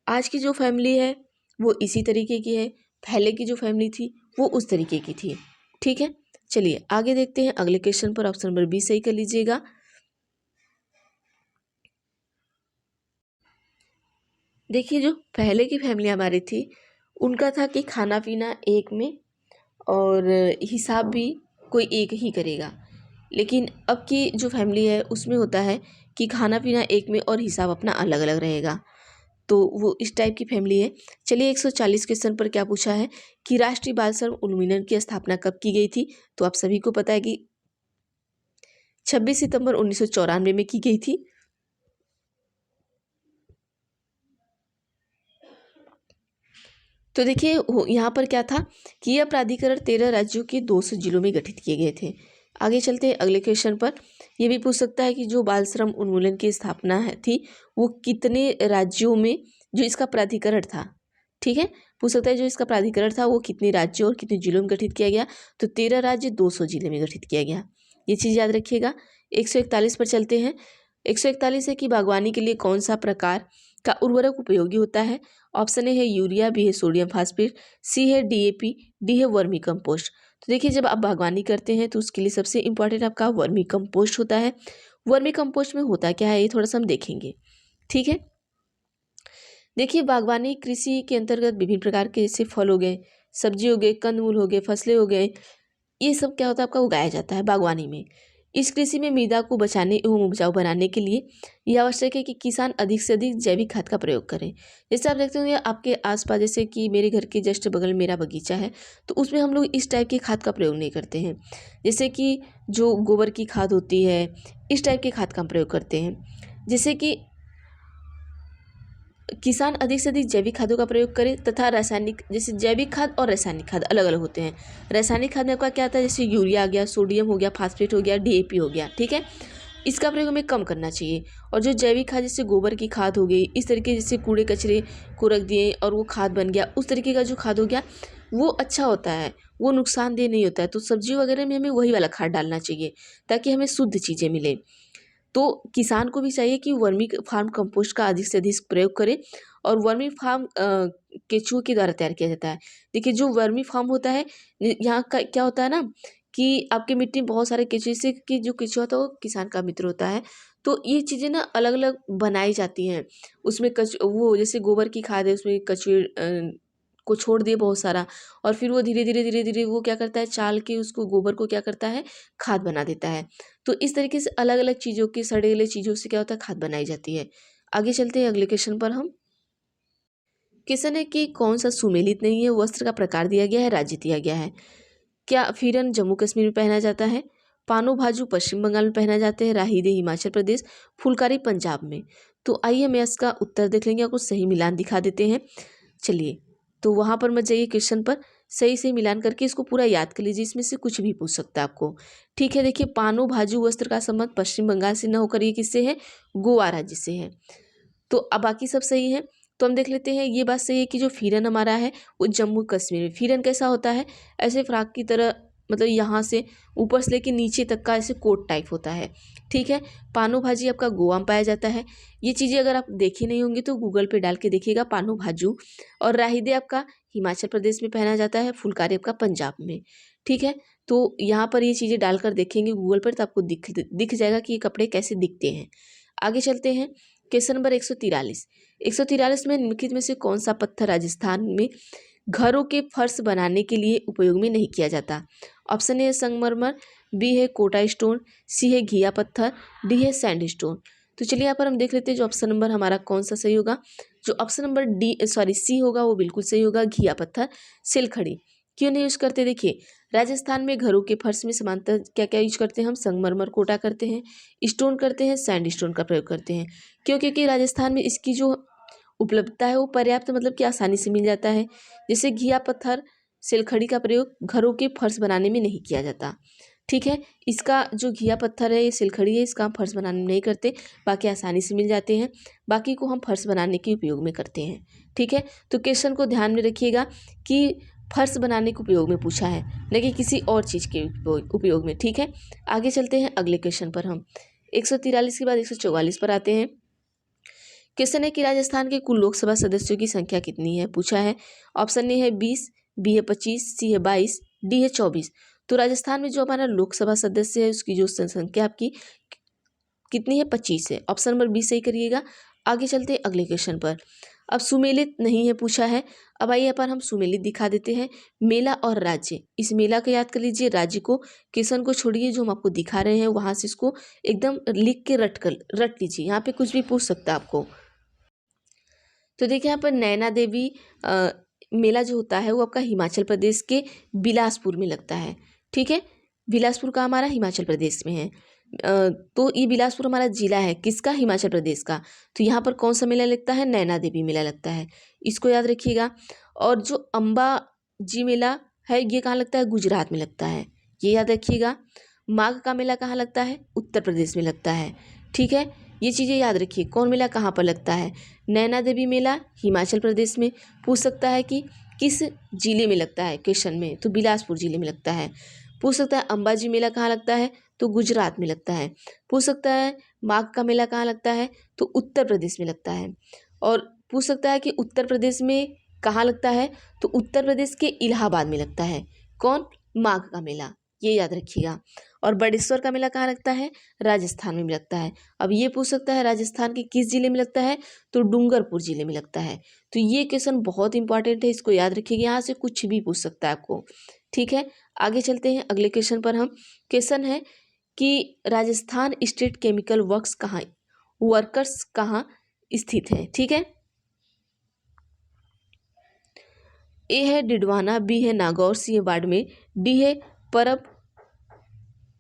[SPEAKER 1] आज की जो फैमिली है वो इसी तरीके की है, पहले की जो फैमिली थी वो उस तरीके की थी। ठीक है, चलिए आगे देखते हैं अगले क्वेश्चन पर। ऑप्शन नंबर बी सही कर लीजिएगा। देखिए जो पहले की फैमिली हमारी थी उनका था कि खाना पीना एक में और हिसाब भी कोई एक ही करेगा। लेकिन अब की जो फैमिली है उसमें होता है कि खाना पीना एक में और हिसाब अपना अलग अलग रहेगा। तो वो इस टाइप की फैमिली है। चलिए 140 क्वेश्चन पर क्या पूछा है कि राष्ट्रीय बाल श्रम उन्मूलन की स्थापना कब की गई थी। तो आप सभी को पता है कि 26 सितंबर 1994 में की गई थी। तो देखिए यहाँ पर क्या था कि यह प्राधिकरण 13 राज्यों के 200 जिलों में गठित किए गए थे। आगे चलते हैं अगले क्वेश्चन पर। यह भी पूछ सकता है कि जो बाल श्रम उन्मूलन की स्थापना थी वो कितने राज्यों में जो इसका प्राधिकरण था। ठीक है, पूछ सकता है जो इसका प्राधिकरण था वो कितने राज्यों और कितने जिलों में गठित किया गया। तो 13 राज्य 200 जिले में गठित किया गया, ये चीज़ याद रखिएगा। 141 पर चलते हैं। 141 है कि बागवानी के लिए कौन सा प्रकार का उर्वरक उपयोगी होता है। ऑप्शन ए है यूरिया, बी है सोडियम फास्फेट, सी है डीएपी, डी है वर्मी कंपोस्ट। तो देखिए जब आप बागवानी करते हैं तो उसके लिए सबसे इम्पॉर्टेंट आपका वर्मी कंपोस्ट होता है। वर्मी कंपोस्ट में होता क्या है ये थोड़ा सा हम देखेंगे। ठीक है, देखिए बागवानी कृषि के अंतर्गत विभिन्न प्रकार के जैसे फल हो गए, सब्जी हो गए, कंदमूल हो गए, फसलें हो गए, ये सब क्या होता है आपका उगाया जाता है बागवानी में। इस कृषि में मृदा को बचाने एवं उपजाऊ बनाने के लिए यह आवश्यक है कि किसान अधिक से अधिक जैविक खाद का प्रयोग करें। जैसे आप देखते होंगे आपके आसपास, जैसे कि मेरे घर के जस्ट बगल में मेरा बगीचा है, तो उसमें हम लोग इस टाइप की खाद का प्रयोग नहीं करते हैं। जैसे कि जो गोबर की खाद होती है, इस टाइप की खाद का हम प्रयोग करते हैं। जैसे कि किसान अधिक से अधिक जैविक खादों का प्रयोग करे तथा रासायनिक, जैसे जैविक खाद और रासायनिक खाद अलग अलग होते हैं। रासायनिक खाद में आपका क्या आता है, जैसे यूरिया आ गया, सोडियम हो गया, फास्फेट हो गया, DAP हो गया, ठीक है। इसका प्रयोग हमें कम करना चाहिए। और जो जैविक खाद जैसे गोबर की खाद हो गई, इस तरीके जैसे कूड़े कचरे को रख दिए और वो खाद बन गया, उस तरीके का जो खाद हो गया वो अच्छा होता है, वो नुकसानदेह नहीं होता है। तो सब्जी वगैरह में हमें वही वाला खाद डालना चाहिए ताकि हमें शुद्ध चीज़ें मिलें। तो किसान को भी चाहिए कि वर्मी फार्म कंपोस्ट का अधिक से अधिक प्रयोग करे। और वर्मी फार्म केंचुए के द्वारा तैयार किया जाता है। देखिए जो वर्मी फार्म होता है, यहाँ का क्या होता है ना कि आपकी मिट्टी में बहुत सारे केंचुए से, कि जो केंचुआ होता है वो किसान का मित्र होता है। तो ये चीज़ें ना अलग अलग बनाई जाती हैं। उसमें वो जैसे गोबर की खाद है, उसमें कचुए को छोड़ दिए बहुत सारा, और फिर वो धीरे धीरे वो क्या करता है, चाल के उसको गोबर को क्या करता है, खाद बना देता है। तो इस तरीके से अलग अलग चीज़ों की, सड़े गले चीज़ों से क्या होता है, खाद बनाई जाती है। आगे चलते हैं अगले क्वेश्चन पर। हम क्वेश्चन है कि कौन सा सुमेलित नहीं है, वस्त्र का प्रकार दिया गया है, राज्य दिया गया है। क्या फिरन जम्मू कश्मीर में पहना जाता है, पानो भाजू पश्चिम बंगाल में पहना जाते हैं, राहीदे हिमाचल प्रदेश, फुलकारी पंजाब में। तो आइए हम इसका उत्तर देख लेंगे, आपको सही मिलान दिखा देते हैं। चलिए, तो वहाँ पर मत जाइए, क्वेश्चन पर सही से मिलान करके इसको पूरा याद कर लीजिए, इसमें से कुछ भी पूछ सकता है आपको। ठीक है, देखिए पानो भाजू वस्त्र का संबंध पश्चिम बंगाल से न होकर ये किससे है, गोवा राज्य से है। तो अब बाकी सब सही है। तो हम देख लेते हैं, ये बात सही है कि जो फिरन हमारा है वो जम्मू कश्मीर में। फिरन कैसा होता है, ऐसे फ्राक की तरह, मतलब यहाँ से ऊपर से लेके नीचे तक का ऐसे कोट टाइप होता है। ठीक है, पानो भाजी आपका गोवा में पाया जाता है। ये चीज़ें अगर आप देखे नहीं होंगे तो गूगल पे डाल के देखिएगा, पानो भाजू। और राहीदे आपका हिमाचल प्रदेश में पहना जाता है, फुलकारी आपका पंजाब में। ठीक है, तो यहाँ पर ये चीज़ें डालकर देखेंगे गूगल पर तो आपको दिख जाएगा कि ये कपड़े कैसे दिखते हैं। आगे चलते हैं, क्वेश्चन नंबर 143। 143 में निम्नलिखित में से कौन सा पत्थर राजस्थान में घरों के फर्श बनाने के लिए उपयोग में नहीं किया जाता। ऑप्शन ए है संगमरमर, बी है कोटा स्टोन, सी है घिया पत्थर, डी है सैंड स्टोन। तो चलिए यहाँ पर हम देख लेते हैं जो ऑप्शन नंबर हमारा कौन सा सही होगा। जो ऑप्शन नंबर सी होगा वो बिल्कुल सही होगा, घिया पत्थर सिलखड़ी। क्यों नहीं यूज करते, देखिए राजस्थान में घरों के फर्श में समानता क्या क्या यूज करते हैं हम, संगमरमर कोटा करते हैं, स्टोन करते हैं, सैंड स्टोन का प्रयोग करते हैं। क्यों, क्योंकि राजस्थान में इसकी जो उपलब्धता है वो पर्याप्त, मतलब कि आसानी से मिल जाता है। जैसे घिया पत्थर सिलखड़ी का प्रयोग घरों के फर्श बनाने में नहीं किया जाता। ठीक है, इसका जो घिया पत्थर है, ये सिलखड़ी है, इसका हम फर्श बनाने में नहीं करते, बाकी आसानी से मिल जाते हैं, बाकी को हम फर्श बनाने के उपयोग में करते हैं। ठीक है, तो क्वेश्चन को ध्यान में रखिएगा कि फर्श बनाने के उपयोग में पूछा है, न कि किसी और चीज़ के उपयोग में। ठीक है, आगे चलते हैं अगले क्वेश्चन पर। हम 143 के बाद 144 पर आते हैं। क्वेश्चन है कि राजस्थान के कुल लोकसभा सदस्यों की संख्या कितनी है, पूछा है। ऑप्शन ए है 20, बी है 25, सी है 22, डी है 24। तो राजस्थान में जो हमारा लोकसभा सदस्य है उसकी जो संख्या आपकी कितनी है, 25 है। ऑप्शन नंबर बी सही करिएगा। आगे चलते हैं अगले क्वेश्चन पर। अब सुमेलित नहीं है पूछा है। अब आइए पर हम सुमेलित दिखा देते हैं। मेला और राज्य, इस मेला को याद कर लीजिए, राज्य को, क्वेश्चन को छोड़िए, जो हम आपको दिखा रहे हैं वहां से इसको एकदम लिख के रट लीजिए, यहाँ पे कुछ भी पूछ सकता है आपको। तो देखिए यहाँ पर नैना देवी मेला जो होता है वो आपका हिमाचल प्रदेश के बिलासपुर में लगता है। ठीक है, बिलासपुर का हमारा हिमाचल प्रदेश में है। तो ये बिलासपुर हमारा जिला है किसका, हिमाचल प्रदेश का। तो यहाँ पर कौन सा मेला लगता है, नैना देवी मेला लगता है, इसको याद रखिएगा। और जो अम्बा जी मेला है ये कहाँ लगता है, गुजरात में लगता है, ये याद रखिएगा। माघ का मेला कहाँ लगता है, उत्तर प्रदेश में लगता है। ठीक है, ये चीज़ें याद रखिए, कौन मेला कहाँ पर लगता है। नैना देवी मेला हिमाचल प्रदेश में, पूछ सकता है कि किस जिले में लगता है क्वेश्चन में, तो बिलासपुर जिले में लगता है। पूछ सकता है अंबाजी मेला कहाँ लगता है, तो गुजरात में लगता है। पूछ सकता है माघ का मेला कहाँ लगता है, तो उत्तर प्रदेश में लगता है। और पूछ सकता है कि उत्तर प्रदेश में कहाँ लगता है, तो उत्तर प्रदेश के इलाहाबाद में लगता है। कौन, माघ का मेला, ये याद रखिएगा। और बड़ेश्वर का मेला कहाँ लगता है, राजस्थान में लगता है। अब ये पूछ सकता है राजस्थान के किस जिले में लगता है, तो डूंगरपुर जिले में लगता है। तो ये क्वेश्चन बहुत इंपॉर्टेंट है, इसको याद रखिएगा, यहाँ से कुछ भी पूछ सकता है आपको। ठीक है, आगे चलते हैं अगले क्वेश्चन पर। हम क्वेश्चन है कि राजस्थान स्टेट केमिकल वर्कर्स कहाँ स्थित है। ठीक है, ए है डिडवाना, बी है नागौर, सी है बाड़मेर, डी है परब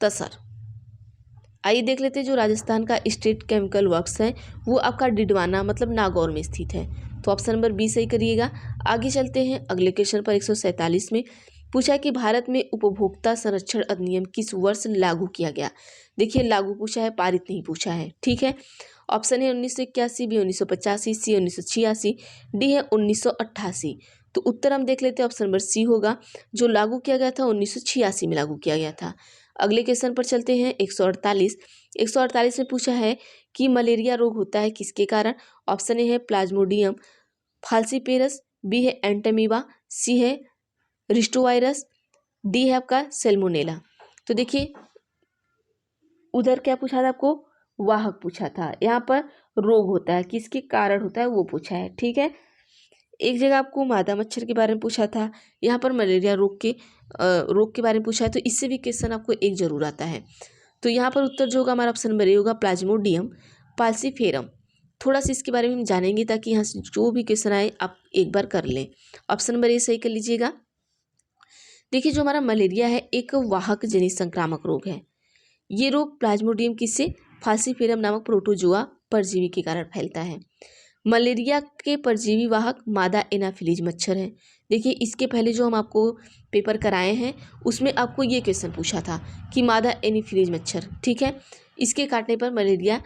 [SPEAKER 1] तसर। आइए देख लेते हैं जो राजस्थान का स्टेट केमिकल वर्क्स है वो आपका डिडवाना मतलब नागौर में स्थित है। तो ऑप्शन नंबर बी सही करिएगा। आगे चलते हैं अगले क्वेश्चन पर। 147 में पूछा कि भारत में उपभोक्ता संरक्षण अधिनियम किस वर्ष लागू किया गया। देखिए लागू पूछा है, पारित नहीं पूछा है। ठीक है, ऑप्शन है 1981, बी 1985, सी 1986, डी है 1988। तो उत्तर हम देख लेते हैं, ऑप्शन नंबर सी होगा। जो लागू किया गया था 1986 में लागू किया गया था। अगले क्वेश्चन पर चलते हैं। 148 में पूछा है कि मलेरिया रोग होता है किसके कारण। ऑप्शन ए है प्लाज्मोडियम फाल्सीपेरस, बी है एंटेमीबा, सी है रिस्टोवायरस, डी है आपका सेल्मोनेला। तो देखिए उधर क्या पूछा था आपको, वाहक पूछा था। यहाँ पर रोग होता है किसके कारण होता है वो पूछा है। ठीक है, एक जगह आपको मादा मच्छर के बारे में पूछा था, यहाँ पर मलेरिया रोग के बारे में पूछा है। तो इससे भी क्वेश्चन आपको एक जरूर आता है। तो यहाँ पर उत्तर जो होगा हमारा ऑप्शन नंबर ए होगा, प्लाज्मोडियम फाल्सीफेरम। थोड़ा सा इसके बारे में हम जानेंगे ताकि यहाँ से जो भी क्वेश्चन आए आप एक बार कर लें। ऑप्शन नंबर ए सही कर लीजिएगा। देखिए जो हमारा मलेरिया है एक वाहक जनित संक्रामक रोग है। ये रोग प्लाज्मोडियम किससे, फाल्सीफेरम नामक प्रोटोजोआ परजीवी के कारण फैलता है। मलेरिया के परजीवी वाहक मादा एनाफिलीज मच्छर है। देखिए इसके पहले जो हम आपको पेपर कराए हैं उसमें आपको ये क्वेश्चन पूछा था कि मादा एनाफिलीज मच्छर, ठीक है, इसके काटने पर मलेरिया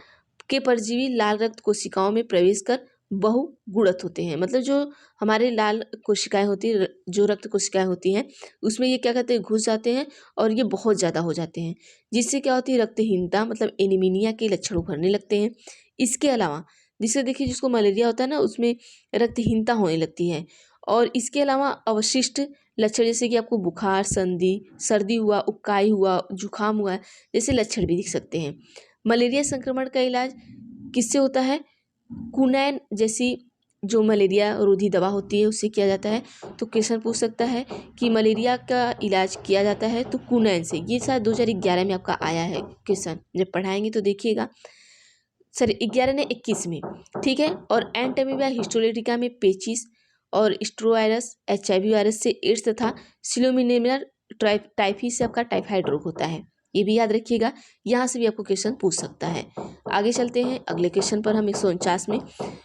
[SPEAKER 1] के परजीवी लाल रक्त कोशिकाओं में प्रवेश कर बहुगुणित होते हैं। मतलब जो हमारे लाल कोशिकाएं होती हैं, जो रक्त कोशिकाएं होती हैं, उसमें ये क्या कहते हैं, घुस जाते हैं और ये बहुत ज़्यादा हो जाते हैं, जिससे क्या होती है, रक्तहीनता मतलब एनीमिनिया के लक्षण उभरने लगते हैं। इसके अलावा जिससे देखिए जिसको मलेरिया होता है ना उसमें रक्तहीनता होने लगती है। और इसके अलावा अवशिष्ट लक्षण जैसे कि आपको बुखार, सर्दी हुआ, उबकाई हुआ, जुकाम हुआ, जैसे लक्षण भी दिख सकते हैं। मलेरिया संक्रमण का इलाज किससे होता है, कुनैन जैसी जो मलेरिया रोधी दवा होती है उससे किया जाता है। तो क्वेश्चन पूछ सकता है कि मलेरिया का इलाज किया जाता है तो कुनैन से। ये शायद 2011 में आपका आया है क्वेश्चन, जब पढ़ाएंगे तो देखिएगा। सर 11 ने 21 में, ठीक है। और एंटेमीबिया हिस्टोलिटिका में पेचिस और स्ट्रोवायरस HIV वायरस से एड्स तथा सिलोमिनेला टाइफी से आपका टाइफाइड रोग होता है। ये भी याद रखिएगा, यहाँ से भी आपको क्वेश्चन पूछ सकता है। आगे चलते हैं अगले क्वेश्चन पर। हम 149 में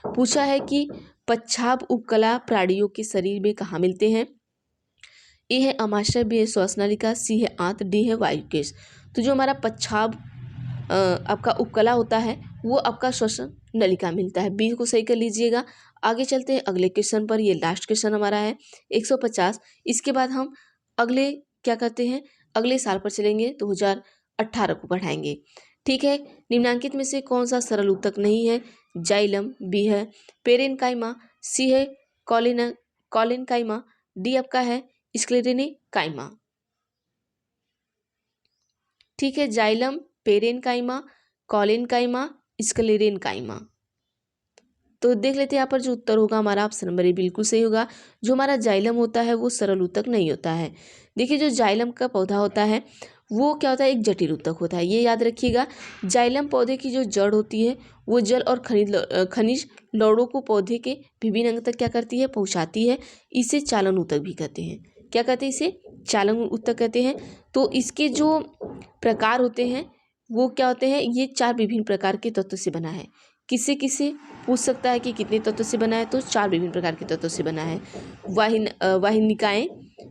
[SPEAKER 1] पूछा है कि पच्छाब उपकला प्राणियों के शरीर में कहाँ मिलते हैं। ए है अमाशय, बी है श्वासनलिका, सी है आंत, डी है वायुकेश। तो जो हमारा पच्छाब आपका उपकला होता है वो आपका श्वसन नलिका मिलता है। बी को सही कर लीजिएगा। आगे चलते हैं अगले क्वेश्चन पर। ये लास्ट क्वेश्चन हमारा है 150। इसके बाद हम अगले क्या कहते हैं, अगले साल पर चलेंगे, 2018 को पढ़ाएंगे। ठीक है, निम्नांकित में से कौन सा सरल ऊतक नहीं है। जाइलम, बी है पेरेनकाइमा, सी है कॉलिनकाइमा, डी आपका है स्क्लेरेनिकाइमा। ठीक है, जाइलम, पेरेनकाइमा, कॉलिनकाइमा, स्क्लेरेनकाइमा। तो देख लेते हैं यहाँ पर जो उत्तर होगा हमारा ऑप्शन नंबर ए बिल्कुल सही होगा। जो हमारा जाइलम होता है वो सरल ऊतक नहीं होता है। देखिए जो जाइलम का पौधा होता है वो क्या होता है, एक जटिल ऊतक होता है, ये याद रखिएगा। जाइलम पौधे की जो जड़ होती है वो जल और खनिज लौड़ों को पौधे के विभिन्न अंग तक क्या करती है, पहुँचाती है। इसे चालन ऊतक भी कहते हैं। क्या कहते हैं, इसे चालन ऊतक कहते हैं। तो इसके जो प्रकार होते हैं वो क्या होते हैं, ये 4 विभिन्न प्रकार के तत्वों से बना है। किससे किससे पूछ सकता है कि कितने तत्वों से बना है, तो 4 विभिन्न प्रकार के तत्वों से बना है। वाहिनिकाएं,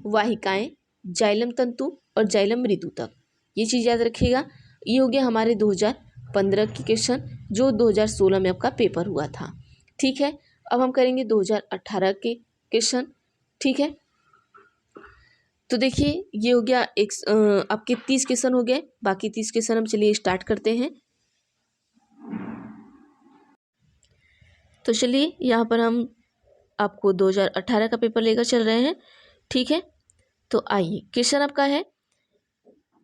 [SPEAKER 1] वाहिकाएं, जाइलम तंतु और जाइलम मृदुतक। ये चीज़ याद रखिएगा। ये हो गया हमारे 2015 की क्वेश्चन जो 2016 में आपका पेपर हुआ था। ठीक है, अब हम करेंगे 2018 के क्वेश्चन। ठीक है, तो देखिए ये हो गया आपके 30 क्वेश्चन हो गए। बाकी 30 क्वेश्चन हम चलिए स्टार्ट करते हैं। तो चलिए यहाँ पर हम आपको 2018 का पेपर लेकर चल रहे हैं। ठीक है, तो आइए क्वेश्चन आपका है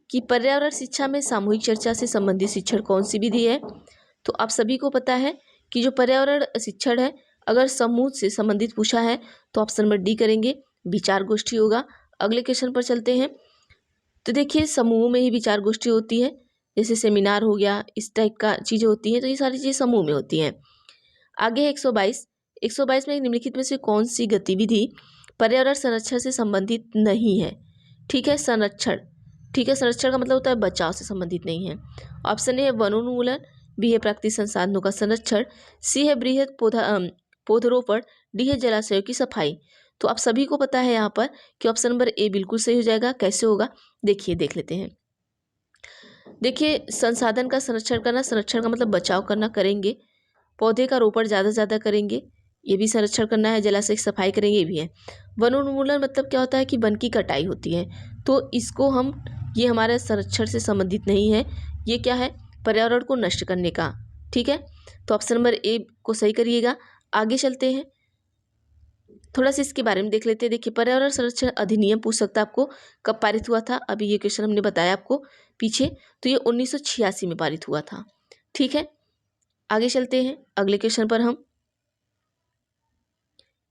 [SPEAKER 1] कि पर्यावरण शिक्षा में सामूहिक चर्चा से संबंधित शिक्षण कौन सी विधि है। तो आप सभी को पता है कि जो पर्यावरण शिक्षण है अगर समूह से संबंधित पूछा है तो ऑप्शन नंबर डी करेंगे, विचार गोष्ठी होगा। अगले क्वेश्चन पर चलते हैं। तो देखिए समूह में ही विचार गोष्ठी होती है, जैसे सेमिनार हो गया, इस टाइप का चीज़ें होती हैं। तो ये सारी चीज़ें समूह में होती हैं। आगे है 122 में निम्नलिखित में से कौन सी गतिविधि पर्यावरण संरक्षण से संबंधित नहीं है। ठीक है, संरक्षण ठीक है, संरक्षण का मतलब होता है बचाव से संबंधित नहीं है। ऑप्शन ए है वनोन्मूलन, बी है प्राकृतिक संसाधनों का संरक्षण, सी है बृहद पौधरोपण, डी है जलाशयों की सफाई। तो आप सभी को पता है यहाँ पर कि ऑप्शन नंबर ए बिल्कुल सही हो जाएगा। कैसे होगा देखिए, देख लेते हैं। देखिए, संसाधन का संरक्षण करना, संरक्षण का मतलब बचाव करना करेंगे, पौधे का रोपण ज़्यादा से ज़्यादा करेंगे, ये भी संरक्षण करना है, जलाशय की सफाई करेंगे, ये भी है। वनोन्मूलन मतलब क्या होता है कि वन की कटाई होती है, तो इसको हम, ये हमारे संरक्षण से संबंधित नहीं है, ये क्या है, पर्यावरण को नष्ट करने का। ठीक है, तो ऑप्शन नंबर ए को सही करिएगा। आगे चलते हैं, थोड़ा सा इसके बारे में देख लेते हैं। देखिए, पर्यावरण संरक्षण अधिनियम पूछ सकता है आपको, कब पारित हुआ था। अभी ये क्वेश्चन हमने बताया आपको पीछे, तो ये 1986 में पारित हुआ था। ठीक है, आगे चलते हैं अगले क्वेश्चन पर। हम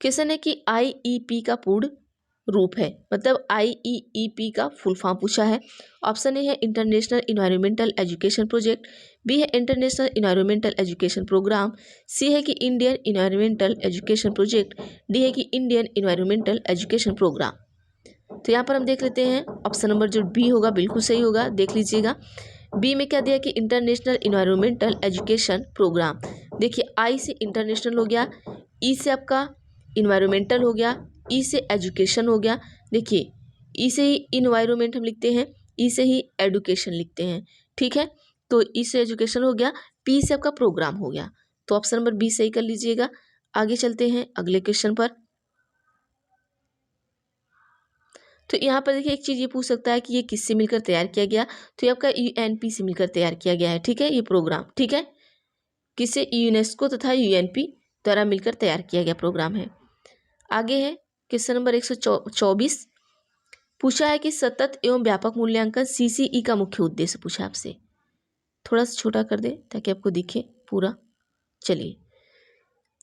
[SPEAKER 1] क्वेश्चन है कि IEP का पूर्ण रूप है, मतलब IEEP का फुल फॉर्म पूछा है। ऑप्शन ए है international environmental education project, B है international environmental education programme, C है कि Indian environmental education project, D है कि इंडियन इन्वायरमेंटल एजुकेशन प्रोग्राम। तो यहाँ पर हम देख लेते हैं, ऑप्शन नंबर जो बी होगा बिल्कुल सही होगा, देख लीजिएगा। बी में क्या दिया कि इंटरनेशनल इन्वायरमेंटल एजुकेशन प्रोग्राम। देखिए, आई से इंटरनेशनल हो गया, ई से आपका इन्वायरमेंटल हो गया, ई से एजुकेशन हो गया। देखिए, ई से ही इन्वायरमेंट हम लिखते हैं, ई से ही एडुकेशन लिखते हैं। ठीक है, तो ई से एजुकेशन हो गया, पी से आपका प्रोग्राम हो गया, तो ऑप्शन नंबर बी सही कर लीजिएगा। आगे चलते हैं अगले क्वेश्चन पर। तो यहाँ पर देखिए, एक चीज़ ये पूछ सकता है कि ये किससे मिलकर तैयार किया गया, तो ये आपका UNP से मिलकर तैयार किया गया है। ठीक है, ये प्रोग्राम, ठीक है, किससे, यूनेस्को तथा UNP द्वारा मिलकर तैयार किया गया प्रोग्राम है। आगे है क्वेश्चन नंबर 124, पूछा है कि सतत एवं व्यापक मूल्यांकन CCE का मुख्य उद्देश्य पूछा आपसे। थोड़ा सा छोटा कर दे ताकि आपको दिखे पूरा। चलिए,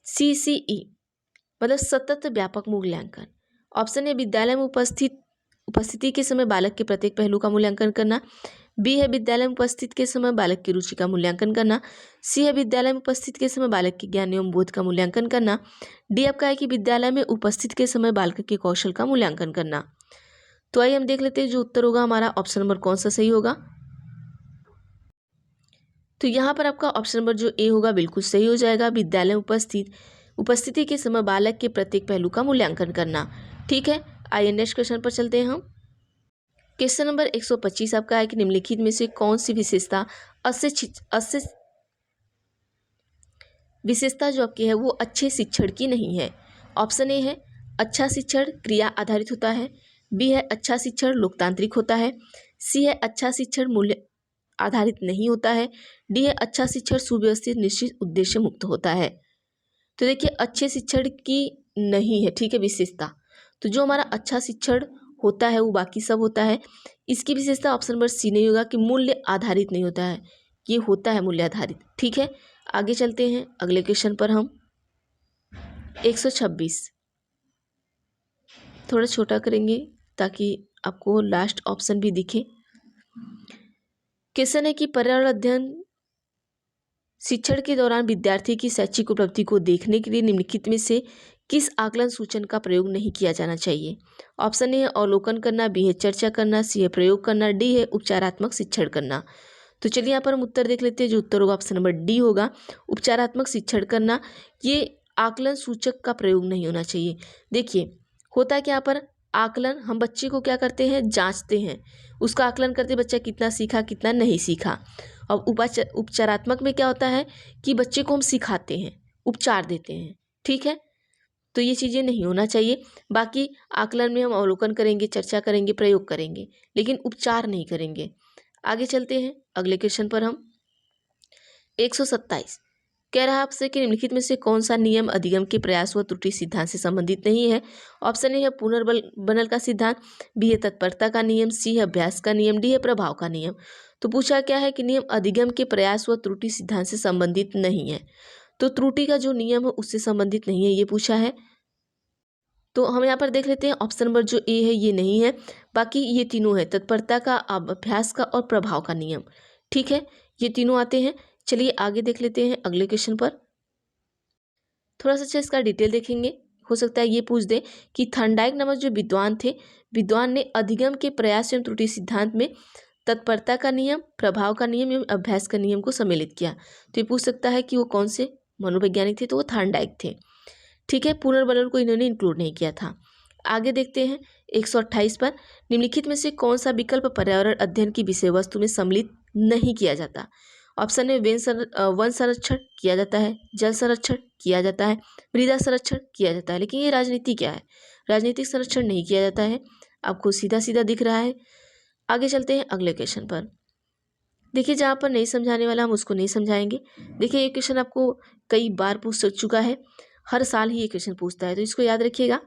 [SPEAKER 1] CCE मतलब सतत व्यापक मूल्यांकन। ऑप्शन ए विद्यालय में उपस्थिति के समय बालक के प्रत्येक पहलू का मूल्यांकन करना, बी है विद्यालय में उपस्थित के समय बालक की रुचि का मूल्यांकन करना, सी है विद्यालय में उपस्थित के समय बालक के ज्ञान एवं बोध का मूल्यांकन करना, डी आपका है कि विद्यालय में उपस्थित के समय बालक के कौशल का मूल्यांकन करना। तो आइए हम देख लेते हैं जो उत्तर होगा हमारा, ऑप्शन नंबर कौन सा सही होगा। तो यहाँ पर आपका ऑप्शन नंबर जो ए होगा बिल्कुल सही हो जाएगा, विद्यालय में उपस्थिति के समय बालक के प्रत्येक पहलू का मूल्यांकन करना। ठीक है, आइए नेक्स्ट क्वेश्चन पर चलते हैं हम। क्वेश्चन नंबर 125 आपका है कि निम्नलिखित में से कौन सी विशेषता विशेषता जो आपकी है वो अच्छे शिक्षण की नहीं है। ऑप्शन ए है अच्छा शिक्षण क्रिया आधारित होता है, बी है अच्छा शिक्षण लोकतांत्रिक होता है, सी है अच्छा शिक्षण मूल्य आधारित नहीं होता है, डी है अच्छा शिक्षण सुव्यवस्थित निश्चित उद्देश्य मुक्त होता है। तो देखिए, अच्छे शिक्षण की नहीं है, ठीक है, विशेषता। तो जो हमारा अच्छा शिक्षण होता है वो बाकी सब होता है। इसकी विशेषता ऑप्शन नंबर सी नहीं होगा कि मूल्य आधारित नहीं होता है, ये होता है मूल्य आधारित। ठीक है, आगे चलते हैं अगले क्वेश्चन पर। हम 126 थोड़ा छोटा करेंगे ताकि आपको लास्ट ऑप्शन भी दिखे। क्वेश्चन है कि पर्यावरण अध्ययन शिक्षण के दौरान विद्यार्थी की शैक्षिक उपलब्धि को देखने के लिए निम्नलिखित में से किस आकलन सूचन का प्रयोग नहीं किया जाना चाहिए। ऑप्शन ए है अवलोकन करना, बी है चर्चा करना, सी है प्रयोग करना, डी है उपचारात्मक शिक्षण करना। तो चलिए यहाँ पर हम उत्तर देख लेते हैं, जो उत्तर होगा ऑप्शन नंबर डी होगा, उपचारात्मक शिक्षण करना। ये आकलन सूचक का प्रयोग नहीं होना चाहिए। देखिए, होता है कि यहाँ पर आकलन, हम बच्चे को क्या करते हैं, जांचते हैं, उसका आकलन करते बच्चा कितना सीखा कितना नहीं सीखा। और उपचारात्मक में क्या होता है कि बच्चे को हम सिखाते हैं, उपचार देते हैं। ठीक है, तो ये चीज़ें नहीं होना चाहिए। बाकी आकलन में हम अवलोकन करेंगे, चर्चा करेंगे, प्रयोग करेंगे, लेकिन उपचार नहीं करेंगे। आगे चलते हैं अगले क्वेश्चन पर। हम 127 कह रहा है आपसे कि निम्नलिखित में से कौन सा नियम अधिगम के प्रयास व त्रुटि सिद्धांत से संबंधित नहीं है। ऑप्शन ए है पुनर्बनल का सिद्धांत, बी है तत्परता का नियम, सी है अभ्यास का नियम, डी है प्रभाव का नियम। तो पूछा क्या है कि नियम अधिगम के प्रयास व त्रुटि सिद्धांत से संबंधित नहीं है, तो त्रुटि का जो नियम है उससे संबंधित नहीं है, ये पूछा है। तो हम यहाँ पर देख लेते हैं, ऑप्शन नंबर जो ए है ये नहीं है, बाकी ये तीनों है, तत्परता का, अभ्यास का और प्रभाव का नियम। ठीक है, ये तीनों आते हैं। चलिए आगे देख लेते हैं अगले क्वेश्चन पर। थोड़ा सा अच्छा इसका डिटेल देखेंगे, हो सकता है ये पूछ दे कि थॉर्नडाइक नामक जो विद्वान ने अधिगम के प्रयास एवं त्रुटि सिद्धांत में तत्परता का नियम, प्रभाव का नियम एवं अभ्यास का नियम को सम्मिलित किया। तो ये पूछ सकता है कि वो कौन से मनोवैज्ञानिक थे, तो वो थॉर्नडाइक थे। ठीक है, पुनर्बलन को इन्होंने इंक्लूड नहीं किया था। आगे देखते हैं 128 पर, निम्नलिखित में से कौन सा विकल्प पर्यावरण अध्ययन की विषय वस्तु में सम्मिलित नहीं किया जाता। ऑप्शन है वन संरक्षण किया जाता है, जल संरक्षण किया जाता है, मृदा संरक्षण किया जाता है। लेकिन ये राजनीति क्या है, राजनीतिक संरक्षण नहीं किया जाता है, आपको सीधा सीधा दिख रहा है। आगे चलते हैं अगले क्वेश्चन पर। देखिए, जहाँ पर नहीं समझाने वाला हम उसको नहीं समझाएंगे। देखिए, ये क्वेश्चन आपको कई बार पूछ चुका है, हर साल ही ये क्वेश्चन पूछता है, तो इसको याद रखिएगा।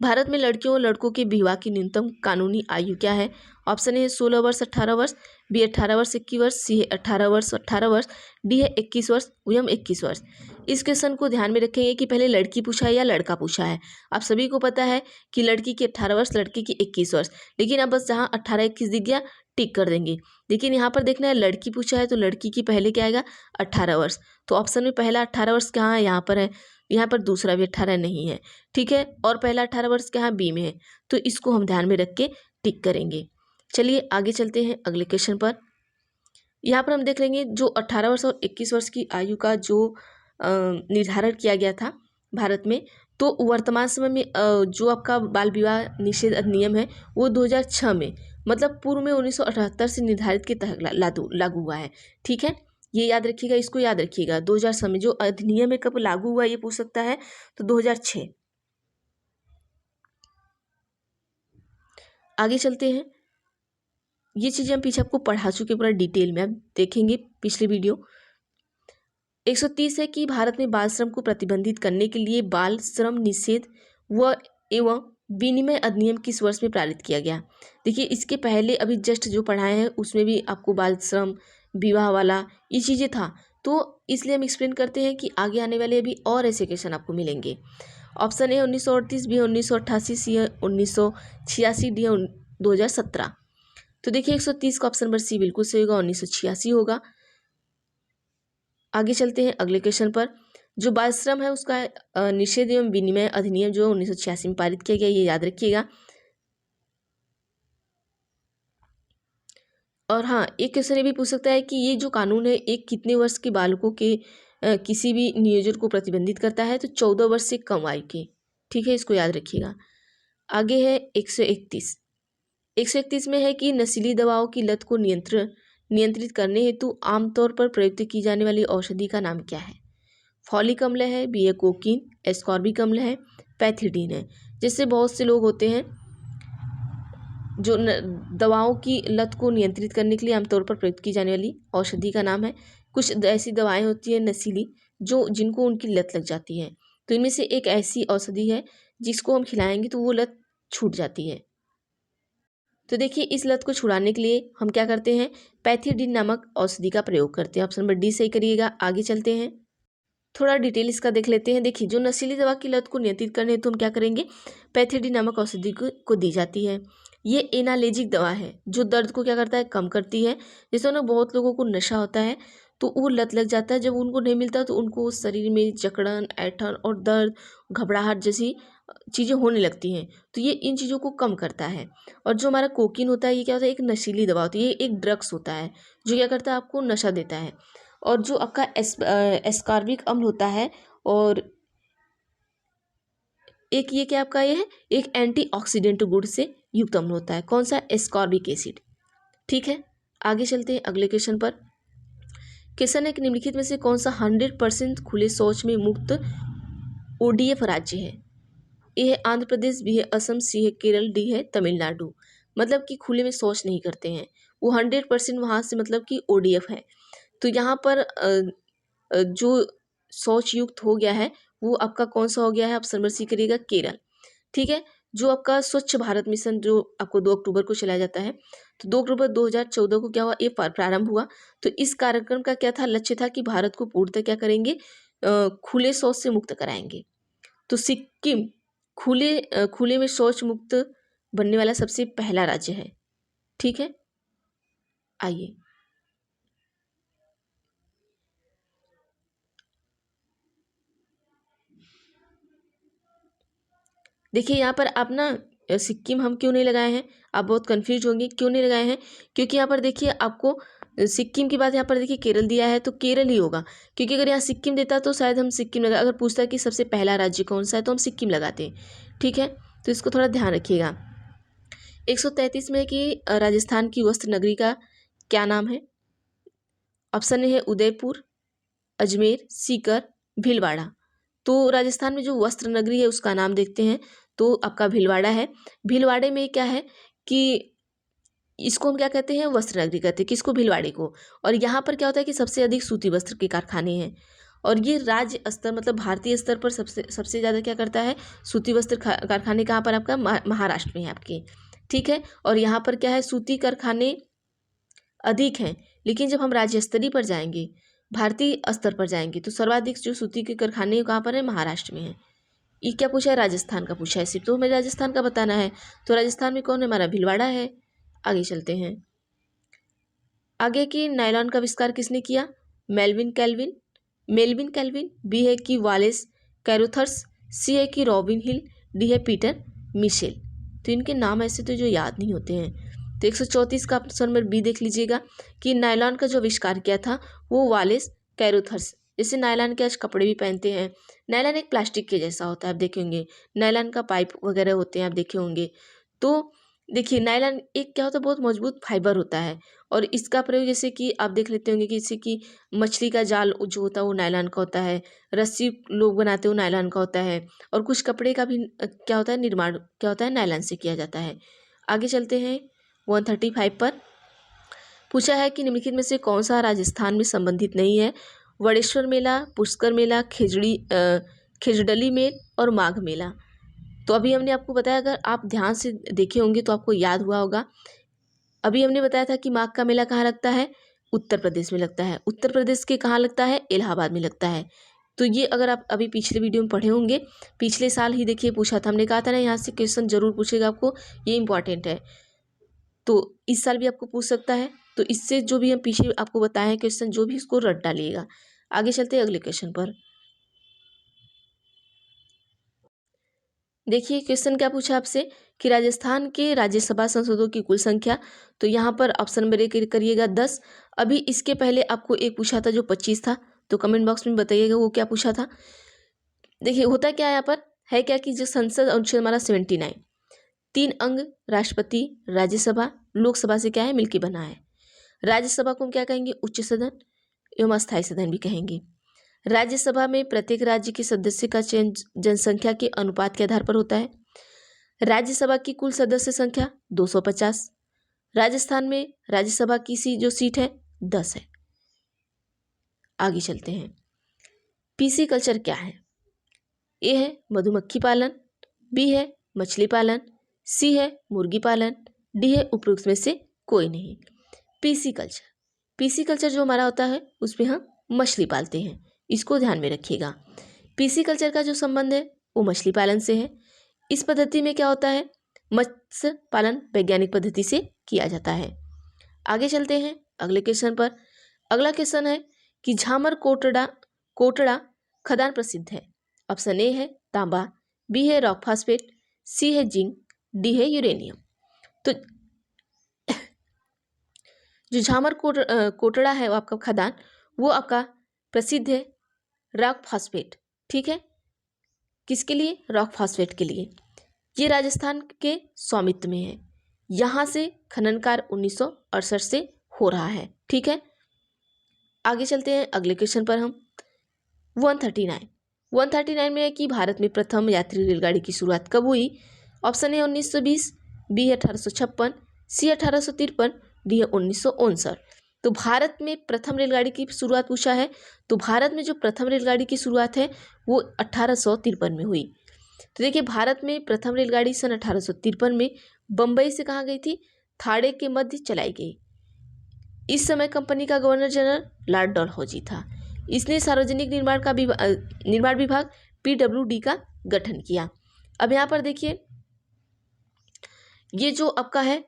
[SPEAKER 1] भारत में लड़कियों और लड़कों के विवाह की न्यूनतम कानूनी आयु क्या है। ऑप्शन ए 16 वर्ष 18 वर्ष, बी 18 वर्ष 21 वर्ष, सी है 18 वर्ष 18 वर्ष, डी है 21 वर्ष एवं 21 वर्ष। इस क्वेश्चन को ध्यान में रखेंगे कि पहले लड़की पूछा है या लड़का पूछा है। आप सभी को पता है कि लड़की की 18 वर्ष, लड़के की 21 वर्ष, लेकिन अब बस जहाँ 18 21 दिख गया टिक कर देंगे। लेकिन यहाँ पर देखना है लड़की पूछा है तो लड़की की पहले क्या आएगा 18 वर्ष, तो ऑप्शन में पहला 18 वर्ष कहाँ है, यहाँ पर है, यहाँ पर दूसरा भी 18 नहीं है। ठीक है, और पहला 18 वर्ष कहाँ बी में है, तो इसको हम ध्यान में रख के टिक करेंगे। चलिए आगे चलते हैं अगले क्वेश्चन पर। यहाँ पर हम देख लेंगे जो 18 वर्ष और 21 वर्ष की आयु का जो निर्धारण किया गया था भारत में, तो वर्तमान समय में जो आपका बाल विवाह निषेध अधिनियम है वो 2006 में, मतलब पूर्व में 1978 से निर्धारित के तहत लागू हुआ है। ठीक है, ये याद रखिएगा, इसको याद रखिएगा। 2006 में जो अधिनियम है कब लागू हुआ ये पूछ सकता है, तो 2006। आगे चलते हैं, ये चीज़ें हम पीछे आपको पढ़ा चुके पूरा डिटेल में, आप देखेंगे पिछली वीडियो। 130 है कि भारत में बाल श्रम को प्रतिबंधित करने के लिए बाल श्रम निषेध व एवं विनिमय अधिनियम किस वर्ष में पारित किया गया। देखिए, इसके पहले अभी जस्ट जो पढ़ाए हैं उसमें भी आपको बाल श्रम, विवाह वाला ये चीज़ें था, तो इसलिए हम एक्सप्लेन करते हैं कि आगे आने वाले अभी और ऐसे क्वेश्चन आपको मिलेंगे। Option A 1938, B 1988, C 1986, D 2017। तो देखिए 130 का ऑप्शन नंबर सी बिल्कुल सही होगा, 1986 होगा। आगे चलते हैं अगले क्वेश्चन पर। जो बाल श्रम है उसका निषेध एवं विनिमय अधिनियम जो 1986 में पारित किया गया, ये याद रखिएगा। और हाँ, एक क्वेश्चन ये भी पूछ सकता है कि ये जो कानून है एक कितने वर्ष के बालकों के किसी भी नियोजन को प्रतिबंधित करता है, तो 14 वर्ष से कम आयु के। ठीक है, इसको याद रखिएगा। आगे है 131। 131 में है कि नशीली दवाओं की लत को नियंत्रित करने हेतु आमतौर पर प्रयुक्त की जाने वाली औषधि का नाम क्या है। फॉलिक अम्ल है, बी है कोकीन, एस्कॉर्बिक अम्ल है, पैथिडीन है। जैसे बहुत से लोग होते हैं जो दवाओं की लत को नियंत्रित करने के लिए आमतौर पर प्रयुक्त की जाने वाली औषधि का नाम है। कुछ ऐसी दवाएं होती हैं नशीली जो जिनको उनकी लत लग जाती है, तो इनमें से एक ऐसी औषधि है जिसको हम खिलाएंगे तो वो लत छूट जाती है। तो देखिए, इस लत को छुड़ाने के लिए हम क्या करते हैं, पैथिडीन नामक औषधि का प्रयोग करते हैं। ऑप्शन नंबर डी सही करिएगा। आगे चलते हैं, थोड़ा डिटेल इसका देख लेते हैं। देखिए, जो नशीली दवा की लत को नियंत्रित करने तो हम क्या करेंगे, पैथिडीन नामक औषधि को दी जाती है। ये एनाल्जेसिक दवा है जो दर्द को क्या करता है, कम करती है। जैसे ना बहुत लोगों को नशा होता है तो वो लत लग जाता है, जब उनको नहीं मिलता तो उनको शरीर में जकड़न, ऐंठन और दर्द, घबराहट जैसी चीज़ें होने लगती हैं, तो ये इन चीज़ों को कम करता है। और जो हमारा कोकीन होता है ये क्या होता है, एक नशीली दवा होती है, ये एक ड्रग्स होता है जो क्या करता है, आपको नशा देता है। और जो आपका एस्कॉर्बिक अम्ल होता है, और एक ये क्या आपका ये है, एक एंटीऑक्सीडेंट गुण से युक्त अम्ल होता है। कौन सा, एस्कॉर्बिक एसिड। ठीक है, आगे चलते हैं अगले क्वेश्चन पर। क्वेश्चन है कि निम्नलिखित में से कौन सा 100% खुले शौच में मुक्त ओडीएफ राज्य है। ए है आंध्र प्रदेश, बी है असम, सी है केरल, डी है तमिलनाडु। मतलब कि खुले में शौच नहीं करते हैं वो 100% वहाँ से, मतलब कि ओडीएफ है। तो यहाँ पर जो शौच युक्त हो गया है वो आपका कौन सा हो गया है, ऑप्शन नंबर सी करिएगा, केरल। ठीक है, जो आपका स्वच्छ भारत मिशन जो आपको 2 अक्टूबर को चलाया जाता है, तो 2 अक्टूबर 2014 को क्या हुआ, ये प्रारंभ हुआ। तो इस कार्यक्रम का क्या था, लक्ष्य था कि भारत को पूर्णतः क्या करेंगे, खुले शौच से मुक्त कराएंगे। तो सिक्किम खुले में शौच मुक्त बनने वाला सबसे पहला राज्य है। ठीक है, आइए देखिए यहाँ पर आप ना सिक्किम हम क्यों नहीं लगाए हैं, आप बहुत कंफ्यूज होंगे क्यों नहीं लगाए हैं, क्योंकि यहाँ पर देखिए आपको सिक्किम की बात यहाँ पर देखिए केरल दिया है तो केरल ही होगा, क्योंकि अगर यहाँ सिक्किम देता तो शायद हम सिक्किम लगा, अगर पूछता है कि सबसे पहला राज्य कौन सा है तो हम सिक्किम लगाते हैं। ठीक है, तो इसको थोड़ा ध्यान रखिएगा। 133 में कि राजस्थान की वस्त्र नगरी का क्या नाम है। ऑप्शन ए है उदयपुर, अजमेर, सीकर, भीलवाड़ा। तो राजस्थान में जो वस्त्र नगरी है उसका नाम देखते हैं तो आपका भीलवाड़ा है। भीलवाड़े में क्या है कि इसको हम क्या कहते हैं, वस्त्र नगरी कहते हैं किसको, भीलवाड़े को। और यहाँ पर क्या होता है कि सबसे अधिक सूती वस्त्र के कारखाने हैं, और ये राज्य स्तर मतलब भारतीय स्तर पर सबसे सबसे ज़्यादा क्या करता है, सूती वस्त्र कारखाने कहाँ पर आपका, महाराष्ट्र में है आपके। ठीक है, और यहाँ पर क्या है, सूती कारखाने अधिक हैं, लेकिन जब हम राज्य स्तरीय पर जाएंगे, भारतीय स्तर पर जाएंगे, तो सर्वाधिक जो सूती के कारखाने कहाँ पर है, महाराष्ट्र में है। ये क्या पूछा है, राजस्थान का पूछा है सिर्फ, तो हमें राजस्थान का बताना है। तो राजस्थान में कौन है, हमारा भीलवाड़ा है। आगे चलते हैं। आगे की नायलॉन का आविष्कार किसने किया, मेलविन कैल्विन। बी है कि वालेस कैरोथर्स, सी है कि रॉबिन हिल, डी है पीटर मिशेल। तो इनके नाम ऐसे तो जो याद नहीं होते हैं। तो 134 का ऑप्शन नंबर बी देख लीजिएगा कि नायलॉन का जो आविष्कार किया था वो वालेस कैरोथर्स। जैसे नायलॉन के आज कपड़े भी पहनते हैं, नायलॉन एक प्लास्टिक के जैसा होता है, आप देखे होंगे। नायलॉन का पाइप वगैरह होते हैं, आप देखे होंगे। तो देखिए नायलॉन एक क्या होता है, बहुत मजबूत फाइबर होता है, और इसका प्रयोग जैसे कि आप देख लेते होंगे कि जैसे कि मछली का जाल जो होता है वो नायलॉन का होता है, रस्सी लोग बनाते हैं वो नायलॉन का होता है, और कुछ कपड़े का भी क्या होता है, निर्माण क्या होता है, नायलॉन से किया जाता है। आगे चलते हैं 135 पर। पूछा है कि निम्नलिखित में से कौन सा राजस्थान में संबंधित नहीं है। वड़ेश्वर मेला, पुष्कर मेला, खिजड़ली मेल और माघ मेला। तो अभी हमने आपको बताया, अगर आप ध्यान से देखे होंगे तो आपको याद हुआ होगा। अभी हमने बताया था कि माघ का मेला कहाँ लगता है, उत्तर प्रदेश में लगता है। उत्तर प्रदेश के कहाँ लगता है, इलाहाबाद में लगता है। तो ये अगर आप अभी पिछले वीडियो में पढ़े होंगे, पिछले साल ही देखिए पूछा था, हमने कहा था ना यहाँ से क्वेश्चन जरूर पूछेगा आपको, ये इंपॉर्टेंट है। तो इस साल भी आपको पूछ सकता है, तो इससे जो भी हम पीछे आपको बताए हैं क्वेश्चन जो भी, उसको रट डालिएगा। आगे चलते हैं अगले क्वेश्चन पर। देखिए क्वेश्चन क्या पूछा आपसे कि राजस्थान के राज्यसभा सांसदों की कुल संख्या। तो यहाँ पर ऑप्शन नंबर 1 करिएगा 10। अभी इसके पहले आपको एक पूछा था जो 25 था, तो कमेंट बॉक्स में बताइएगा वो क्या पूछा था। देखिए होता क्या है यहाँ पर, है क्या कि जो संसद अनुच्छेद हमारा 79, 3 अंग राष्ट्रपति, राज्यसभा, लोकसभा से क्या है मिलकर बना है। राज्यसभा को हम क्या कहेंगे, उच्च सदन एवं अस्थायी सदन भी कहेंगे। राज्यसभा में प्रत्येक राज्य के सदस्य का चयन जनसंख्या के अनुपात के आधार पर होता है। राज्यसभा की कुल सदस्य संख्या 250। राजस्थान में राज्यसभा की जो सीट है 10 है। आगे चलते हैं। पीसी कल्चर क्या है। ए है मधुमक्खी पालन, बी है मछली पालन, सी है मुर्गी पालन, डी है उपरोक्त में से कोई नहीं। पीसी कल्चर जो हमारा होता है उसमें हम मछली पालते हैं, इसको ध्यान में रखिएगा। पीसी कल्चर का जो संबंध है वो मछली पालन से है। इस पद्धति में क्या होता है, मत्स्य पालन वैज्ञानिक पद्धति से किया जाता है। आगे चलते हैं अगले क्वेश्चन पर। अगला क्वेश्चन है कि झामर कोटड़ा खदान प्रसिद्ध है। ऑप्शन ए है तांबा, बी है रॉक फास्फेट, सी है जिंक, डी है यूरेनियम। तो जो झामर कोटड़ा है वो आपका खदान, वो आपका प्रसिद्ध है रॉक फास्फेट। ठीक है, किसके लिए, रॉक फास्फेट के लिए। ये राजस्थान के स्वामित्व में है। यहाँ से खनन कार्य 1968 से हो रहा है। ठीक है, आगे चलते हैं अगले क्वेश्चन पर। हम 139 में है कि भारत में प्रथम यात्री रेलगाड़ी की शुरुआत कब हुई। Option A 1920, B 1856, C 1853, D है 1959। तो भारत में प्रथम रेलगाड़ी की शुरुआत पूछा है, तो भारत में जो प्रथम रेलगाड़ी की शुरुआत है वो 1853 में हुई। तो देखिए भारत में प्रथम रेलगाड़ी सन 1853 में बम्बई से कहाँ गई थी, थाड़े के मध्य चलाई गई। इस समय कंपनी का गवर्नर जनरल लॉर्ड डलहौजी था। इसने सार्वजनिक निर्माण विभाग PWD का गठन किया। अब यहाँ पर देखिए ये जो आपका है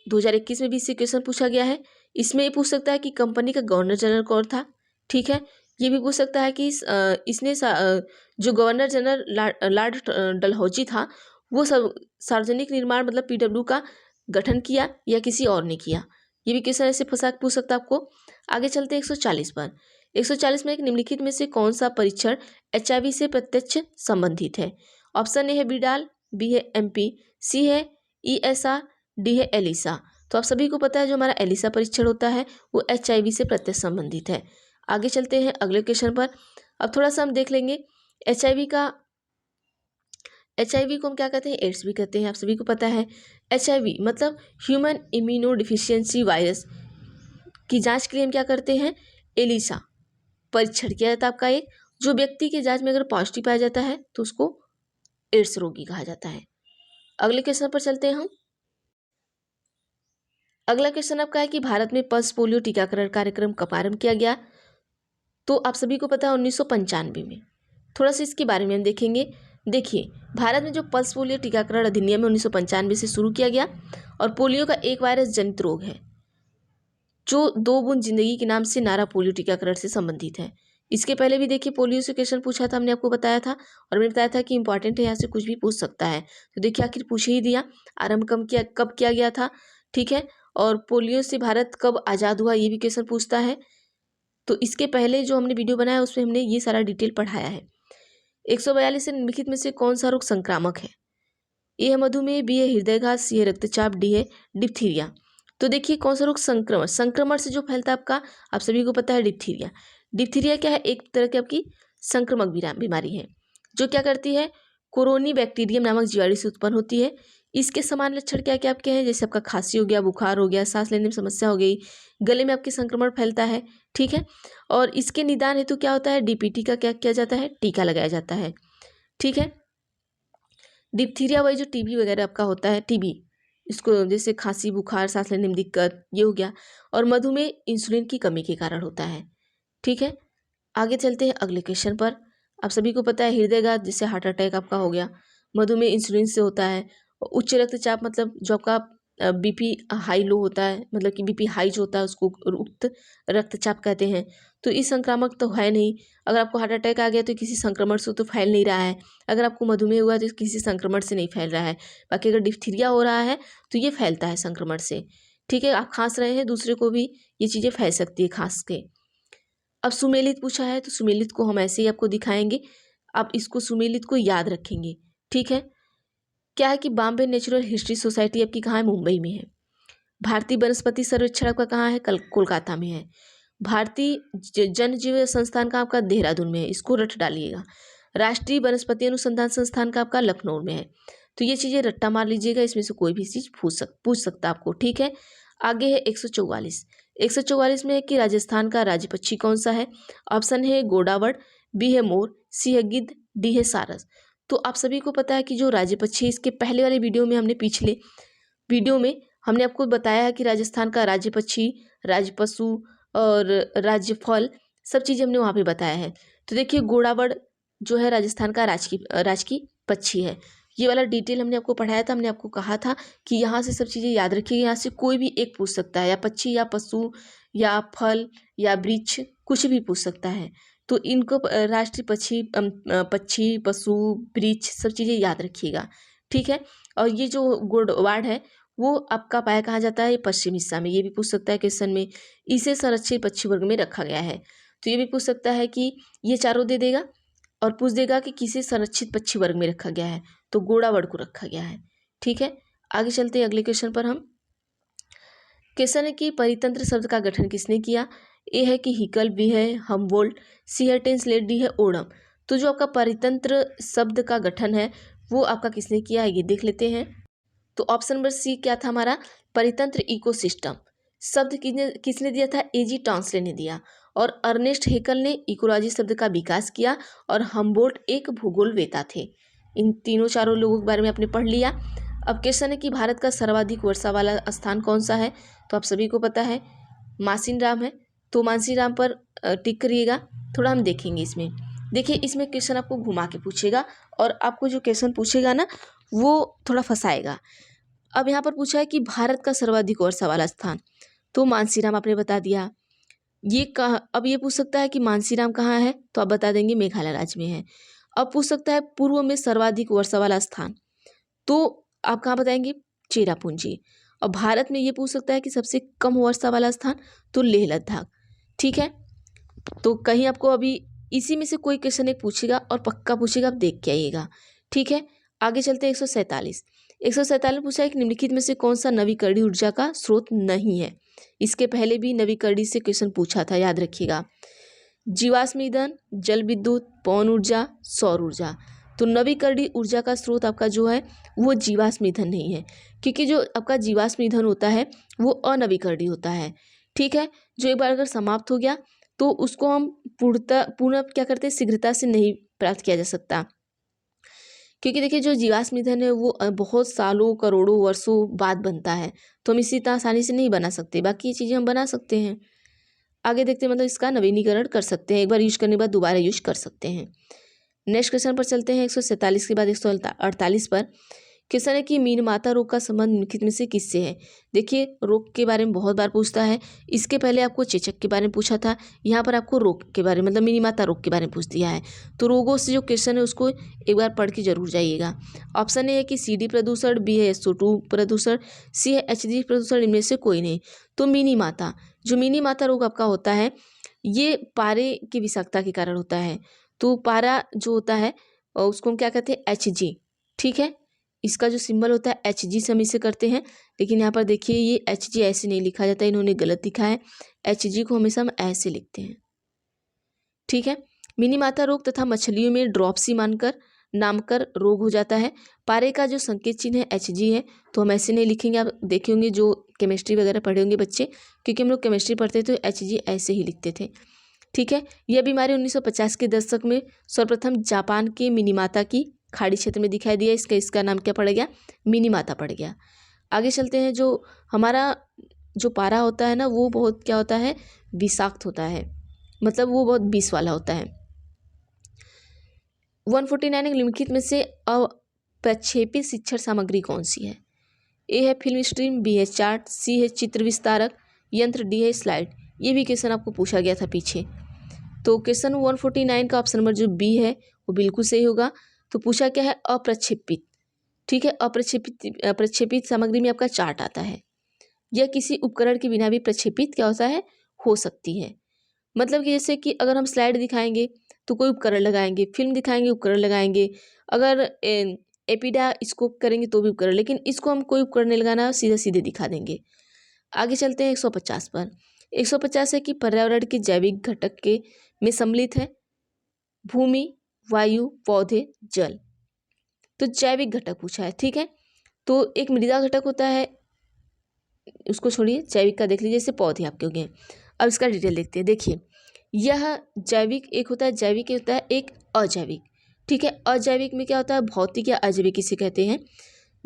[SPEAKER 1] 2021 में भी इससे क्वेश्चन पूछा गया है। इसमें ये पूछ सकता है कि कंपनी का गवर्नर जनरल कौन था। ठीक है, ये भी पूछ सकता है कि इसने जो गवर्नर जनरल लॉर्ड डलहौजी था वो सब सार्वजनिक निर्माण मतलब PW का गठन किया या किसी और ने किया? ये भी क्वेश्चन ऐसे फंसा पूछ सकता है आपको। आगे चलते हैं 140 पर। 140 में एक निम्नलिखित में से कौन सा परीक्षण HIV से प्रत्यक्ष संबंधित है? ऑप्शन ए है बिडाल, बी है MP, सी है ESR, डी है एलिसा। तो आप सभी को पता है जो हमारा एलिसा परीक्षण होता है वो HIV से प्रत्यक्ष संबंधित है। आगे चलते हैं अगले क्वेश्चन पर। अब थोड़ा सा हम देख लेंगे HIV को हम क्या कहते हैं? एड्स भी कहते हैं, आप सभी को पता है। HIV मतलब ह्यूमन इम्यूनो डिफिशियंसी वायरस की जांच के लिए हम क्या करते हैं? एलिसा परीक्षण किया जाता है आपका एक, जो व्यक्ति के जांच में अगर पॉजिटिव पाया जाता है तो उसको एड्स रोगी कहा जाता है। अगले क्वेश्चन पर चलते हैं हम। अगला क्वेश्चन आपका है कि भारत में पल्स पोलियो टीकाकरण कार्यक्रम कब आरंभ किया गया? तो आप सभी को पता है 1995 में। थोड़ा सा इसके बारे में हम देखेंगे। देखिए, भारत में जो पल्स पोलियो टीकाकरण अधिनियम 1995 से शुरू किया गया और पोलियो का एक वायरस जनित रोग है जो 2 बूंद जिंदगी के नाम से नारा पोलियो टीकाकरण से संबंधित है। इसके पहले भी देखिए पोलियो से क्वेश्चन पूछा था, हमने आपको बताया था और मैंने बताया था कि इंपॉर्टेंट है, यहाँ से कुछ भी पूछ सकता है। तो देखिए आखिर पूछ ही दिया, आरंभ कब किया गया था, ठीक है। और पोलियो से भारत कब आज़ाद हुआ ये भी क्वेश्चन पूछता है। तो इसके पहले जो हमने वीडियो बनाया उसमें हमने ये सारा डिटेल पढ़ाया है। 142 से निम्नलिखित में से कौन सा रोग संक्रामक है? ए है मधुमेह, बी है हृदयघात, सी है रक्तचाप, डी है डिप्थीरिया। तो देखिए कौन सा रोग संक्रमण से जो फैलता है आपका, आप सभी को पता है डिप्थीरिया। डिप्थीरिया क्या है? एक तरह की आपकी संक्रामक बीमारी है जो क्या करती है? कोरोनी बैक्टीरियम नामक जीवाणु से उत्पन्न होती है। इसके समान लक्षण क्या क्या आपके हैं? जैसे आपका खांसी हो गया, बुखार हो गया, सांस लेने में समस्या हो गई, गले में आपके संक्रमण फैलता है, ठीक है। और इसके निदान हेतु क्या होता है? DPT का क्या किया जाता है? टीका लगाया जाता है, ठीक है। डिप्थीरिया वही जो TB वगैरह आपका होता है, TB, इसको जैसे खांसी, बुखार, सांस लेने में दिक्कत, ये हो गया। और मधुमेह इंसुलिन की कमी के कारण होता है, ठीक है। आगे चलते हैं अगले क्वेश्चन पर। आप सभी को पता है हृदयघात जैसे हार्ट अटैक आपका हो गया, मधुमेह इंसुलिन से होता है। उच्च रक्तचाप मतलब जो आपका BP हाई लो होता है, मतलब कि BP हाई जो होता है उसको उच्च रक्तचाप कहते हैं। तो इस संक्रामक तो है नहीं। अगर आपको हार्ट अटैक आ गया तो किसी संक्रमण से तो फैल नहीं रहा है। अगर आपको मधुमेह हुआ तो किसी संक्रमण से नहीं फैल रहा है। बाकी अगर डिप्थीरिया हो रहा है तो ये फैलता है संक्रमण से, ठीक है। आप खांस रहे हैं, दूसरे को भी ये चीज़ें फैल सकती है खांस के। अब सुमेलित पूछा है तो सुमेलित को हम ऐसे ही आपको दिखाएंगे, आप इसको सुमेलित को याद रखेंगे, ठीक है। क्या है कि बॉम्बे नेचुरल हिस्ट्री सोसाइटी आपकी कहाँ है? मुंबई में है। भारतीय वनस्पति सर्वेक्षण आपका कहाँ है? कोलकाता में है। भारतीय जनजीव संस्थान का आपका देहरादून में है, इसको रट डालिएगा। राष्ट्रीय वनस्पति अनुसंधान संस्थान का आपका लखनऊ में है। तो ये चीज़ें रट्टा मार लीजिएगा, इसमें से कोई भी चीज़ पूछ सकता आपको, ठीक है। आगे है 144। 144 में है कि राजस्थान का राज्य पक्षी कौन सा है? ऑप्शन है गोडावड़, बी है मोर, सी है गिद्ध, डी है सारस। तो आप सभी को पता है कि जो राज्य पक्षी, इसके पहले वाले वीडियो में हमने पिछले वीडियो में हमने आपको बताया है कि राजस्थान का राज्य पक्षी, राज्य पशु और राज्य फल सब चीज़ें हमने वहाँ पे बताया है। तो देखिए गोडावड़ जो है राजस्थान का राजकीय पक्षी है। ये वाला डिटेल हमने आपको पढ़ाया था, हमने आपको कहा था कि यहाँ से सब चीज़ें याद रखिए, यहाँ से कोई भी एक पूछ सकता है, या पक्षी या पशु या फल या वृक्ष, कुछ भी पूछ सकता है। तो इनको राष्ट्रीय पक्षी पशु वृक्ष सब चीज़ें याद रखिएगा, ठीक है। और ये जो गोडवाड़ है वो आपका पाया कहाँ जाता है? पश्चिम हिस्सा में। ये भी पूछ सकता है क्वेश्चन में। इसे संरक्षित पक्षी वर्ग में रखा गया है। तो ये भी पूछ सकता है कि ये चारों दे देगा और पूछ देगा कि किसे संरक्षित पक्षी वर्ग में रखा गया है, तो गोडावड़ को रखा गया है, ठीक है। आगे चलते हैं अगले क्वेश्चन पर। हम क्वेश्चन है कि परितंत्र शब्द का गठन किसने किया? ए है कि हिकल, बी है हमबोल्ट, सी है टेंसलेट, डी है ओडम। तो जो आपका परितंत्र शब्द का गठन है वो आपका किसने किया है, ये देख लेते हैं। तो ऑप्शन नंबर सी क्या था हमारा? परितंत्र इकोसिस्टम शब्द किसने दिया था? AG टॉन्सले ने दिया। और अर्नेस्ट हेकल ने इकोलॉजी शब्द का विकास किया और हमबोल्ट एक भूगोलवेता थे। इन तीनों चारों लोगों के बारे में आपने पढ़ लिया। अब क्वेश्चन है कि भारत का सर्वाधिक वर्षा वाला स्थान कौन सा है? तो आप सभी को पता है मासिनराम है। तो मासिनराम पर टिक करिएगा। थोड़ा हम देखेंगे इसमें। देखिए इसमें क्वेश्चन आपको घुमा के पूछेगा और आपको जो क्वेश्चन पूछेगा ना वो थोड़ा फंसाएगा। अब यहाँ पर पूछा है कि भारत का सर्वाधिक वर्षा वाला स्थान, तो मानसीराम आपने बता दिया। ये कहाँ, अब ये पूछ सकता है कि मानसीराम कहाँ है, तो आप बता देंगे मेघालय राज्य में है। अब पूछ सकता है पूर्व में सर्वाधिक वर्षा वाला स्थान, तो आप कहाँ बताएंगे? चेरापूंजी। और भारत में ये पूछ सकता है कि सबसे कम वर्षा वाला स्थान, तो लेह लद्दाख। ठीक है, तो कहीं आपको अभी इसी में से कोई क्वेश्चन एक पूछेगा और पक्का पूछेगा, आप देख के आइएगा। ठीक है, आगे चलते हैं 147। 147 पूछा है कि निम्नलिखित में से कौन सा नवीकरणीय ऊर्जा का स्रोत नहीं है। इसके पहले भी नवीकरणीय से क्वेश्चन पूछा था, याद रखिएगा। जीवाश्म ईंधन, जल विद्युत, पवन ऊर्जा, सौर ऊर्जा। तो नवीकरणीय ऊर्जा का स्रोत आपका जो है वो जीवाश्म ईंधन नहीं है, क्योंकि जो आपका जीवाश्म ईंधन होता है वो अनवीकरणीय होता है। ठीक है, जो एक बार अगर समाप्त हो गया तो उसको हम पुनः क्या करते हैं, शीघ्रता से नहीं प्राप्त किया जा सकता। क्योंकि देखिए जो जीवाश्म ईंधन है वो बहुत सालों करोड़ों वर्षों बाद बनता है, तो हम इसी इतना आसानी से नहीं बना सकते। बाकी ये चीज़ें हम बना सकते हैं। आगे देखते हैं, मतलब इसका नवीनीकरण कर सकते हैं, एक बार यूज करने के बाद दोबारा यूज कर सकते हैं। नेक्स्ट क्वेश्चन पर चलते हैं 147 के बाद 148 पर। क्वेश्चन है कि मीनमाता रोग का संबंध निम्नलिखित में से किससे है। देखिए रोग के बारे में बहुत बार पूछता है, इसके पहले आपको चेचक के बारे में पूछा था, यहाँ पर आपको रोग के बारे में मतलब मीनमाता रोग के बारे में पूछ दिया है। तो रोगों से जो क्वेश्चन है उसको एक बार पढ़ के जरूर जाइएगा। ऑप्शन ए है कि CD प्रदूषण, बी है SO2 प्रदूषण, सी है HG प्रदूषण, इनमें से कोई नहीं। तो मीनमाता, जो मीनमाता रोग आपका होता है ये पारे की विषाक्तता के कारण होता है। तो पारा जो होता है उसको हम क्या कहते हैं, HG। ठीक है, इसका जो सिंबल होता है HG से हम इसे करते हैं, लेकिन यहाँ पर देखिए ये HG ऐसे नहीं लिखा जाता, इन्होंने गलत लिखा है। HG को हमेशा हम ऐसे लिखते हैं। ठीक है, मीनमाता रोग तथा मछलियों में ड्रॉपसी नामकर रोग हो जाता है। पारे का जो संकेत चिन्ह है HG है, तो हम ऐसे नहीं लिखेंगे। आप देखे होंगे जो केमिस्ट्री वगैरह पढ़े होंगे बच्चे, क्योंकि हम लोग केमिस्ट्री पढ़ते थे तो HG ऐसे ही लिखते थे। ठीक है, यह बीमारी 1950 के दशक में सर्वप्रथम जापान के मिनीमाता की खाड़ी क्षेत्र में दिखाई दिया। इसका नाम क्या पड़ गया, मिनीमाता पड़ गया। आगे चलते हैं, जो हमारा जो पारा होता है ना वो बहुत क्या होता है, विषाक्त होता है, मतलब वो बहुत विष वाला होता है। 149 निम्नलिखित में से अप्रक्षेपित शिक्षण सामग्री कौन सी है। ए है फिल्म स्ट्रीम, बी है चार्ट, सी है चित्र विस्तारक यंत्र, डी है स्लाइड। ये भी क्वेश्चन आपको पूछा गया था पीछे। तो क्वेश्चन 149 का ऑप्शन नंबर जो बी है वो बिल्कुल सही होगा। तो पूछा क्या है, अप्रक्षेपित। ठीक है, अप्रक्षेपित सामग्री में आपका चार्ट आता है। यह किसी उपकरण के बिना भी प्रक्षेपित क्या होता है, हो सकती है। मतलब कि जैसे कि अगर हम स्लाइड दिखाएंगे तो कोई उपकरण लगाएंगे, फिल्म दिखाएंगे उपकरण लगाएंगे, अगर एपिडा स्कोप करेंगे तो भी उपकरण, लेकिन इसको हम कोई उपकरण नहीं लगाना, सीधे सीधे दिखा देंगे। आगे चलते हैं 150 पर। 150 है कि पर्यावरण के जैविक घटक के में सम्मिलित है भूमि, वायु, पौधे, जल। तो जैविक घटक पूछा है। ठीक है, तो एक मृदा घटक होता है, उसको छोड़िए, जैविक का देख लीजिए, जैसे पौधे आपके हो गए। अब इसका डिटेल देखते हैं। देखिए यह जैविक एक होता है, जैविक होता है एक अजैविक। ठीक है, अजैविक में क्या होता है, भौतिक या अजैविक इसे कहते हैं।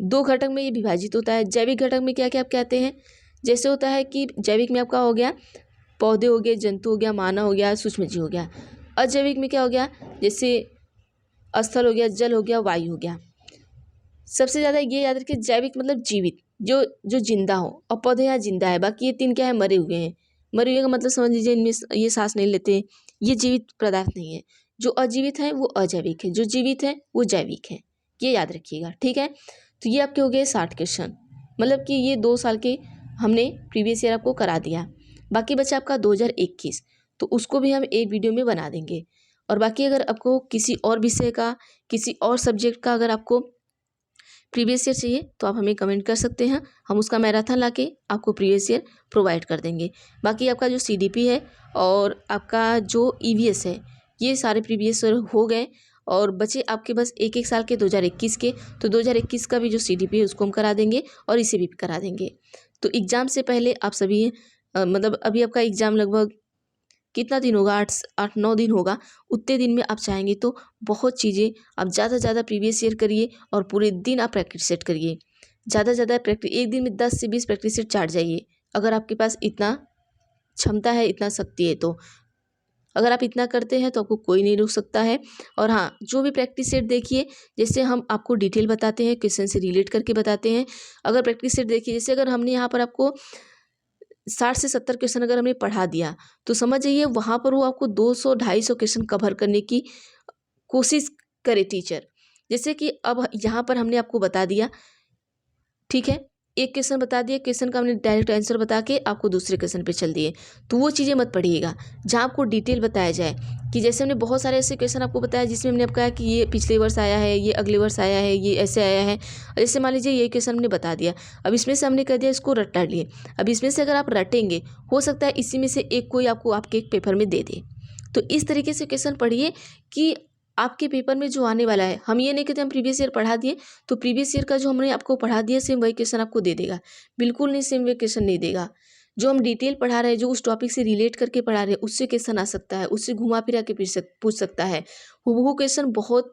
[SPEAKER 1] दो घटक में ये विभाजित होता है। जैविक घटक में क्या क्या आप कहते हैं, जैसे होता है कि जैविक में आपका हो गया पौधे हो गए, जंतु हो गया, मानव हो गया, सूक्ष्मजीव हो गया। अजैविक में क्या हो गया, जैसे स्थल हो गया, जल हो गया, वायु हो गया। सबसे ज़्यादा ये याद रखिए, जैविक मतलब जीवित, जो जो जिंदा हो, और पौधे यहाँ जिंदा है, बाकी ये तीन क्या है, मरे हुए हैं। मरे हुए का मतलब समझ लीजिए इनमें ये सांस नहीं लेते, ये जीवित पदार्थ नहीं है। जो अजीवित है वो अजैविक है, जो जीवित है वो जैविक है, ये याद रखिएगा। ठीक है, तो ये आपके हो गए 60 क्वेश्चन, मतलब कि ये 2 साल के हमने प्रीवियस ईयर आपको करा दिया। बाकी बचा आपका 2021, तो उसको भी हम एक वीडियो में बना देंगे। और बाकी अगर आपको किसी और विषय का, किसी और सब्जेक्ट का अगर आपको प्रीवियस ईयर चाहिए तो आप हमें कमेंट कर सकते हैं, हम उसका मैराथन लाके आपको प्रीवियस ईयर प्रोवाइड कर देंगे। बाकी आपका जो CDP है और आपका जो EVS है, ये सारे प्रीवियस ईयर हो गए और बचे आपके बस एक एक साल के 2021 के। तो 2021 का भी जो CDP है उसको हम करा देंगे और इसे भी करा देंगे। तो एग्ज़ाम से पहले आप सभी मतलब अभी आपका एग्ज़ाम लगभग कितना दिन होगा, 8-9 दिन होगा। उतने दिन में आप चाहेंगे तो बहुत चीज़ें आप ज़्यादा से ज़्यादा प्रीवियस ईयर करिए और पूरे दिन आप प्रैक्टिस सेट करिए। ज़्यादा से ज़्यादा प्रैक्टिस, एक दिन में 10 से 20 प्रैक्टिस सेट चाट जाइए, अगर आपके पास इतना क्षमता है, इतना शक्ति है। तो अगर आप इतना करते हैं तो आपको कोई नहीं रोक सकता है। और हाँ, जो भी प्रैक्टिस सेट देखिए, जैसे हम आपको डिटेल बताते हैं, क्वेश्चन से रिलेट करके बताते हैं। अगर प्रैक्टिस सेट देखिए, जैसे अगर हमने यहाँ पर आपको 60 से 70 क्वेश्चन अगर हमने पढ़ा दिया, तो समझ जाइए वहाँ पर वो आपको 200-250 क्वेश्चन कवर करने की कोशिश करे टीचर। जैसे कि अब यहाँ पर हमने आपको बता दिया, ठीक है, एक क्वेश्चन बता दिया, क्वेश्चन का हमने डायरेक्ट आंसर बता के आपको दूसरे क्वेश्चन पे चल दिए, तो वो चीज़ें मत पढ़िएगा। जहाँ आपको डिटेल बताया जाए कि जैसे हमने बहुत सारे ऐसे क्वेश्चन आपको बताया जिसमें हमने आपको कहा कि ये पिछले वर्ष आया है, ये अगले वर्ष आया है, ये ऐसे आया है। जैसे मान लीजिए ये क्वेश्चन हमने बता दिया, अब इसमें से हमने कह दिया इसको रट लिए। अब इसमें से अगर आप रटेंगे, हो सकता है इसी में से एक कोई आपको आपके एक पेपर में दे दे। तो इस तरीके से क्वेश्चन पढ़िए कि आपके पेपर में जो आने वाला है, हम ये नहीं कहते हम प्रीवियस ईयर पढ़ा दिए तो प्रीवियस ईयर का जो हमने आपको पढ़ा दिया सेम वही क्वेश्चन आपको दे देगा, बिल्कुल नहीं सेम वही क्वेश्चन नहीं देगा। जो हम डिटेल पढ़ा रहे हैं, जो उस टॉपिक से रिलेट करके पढ़ा रहे हैं, उससे क्वेश्चन आ सकता है, उससे घुमा फिरा के पूछ सकता है। हूबहू क्वेश्चन बहुत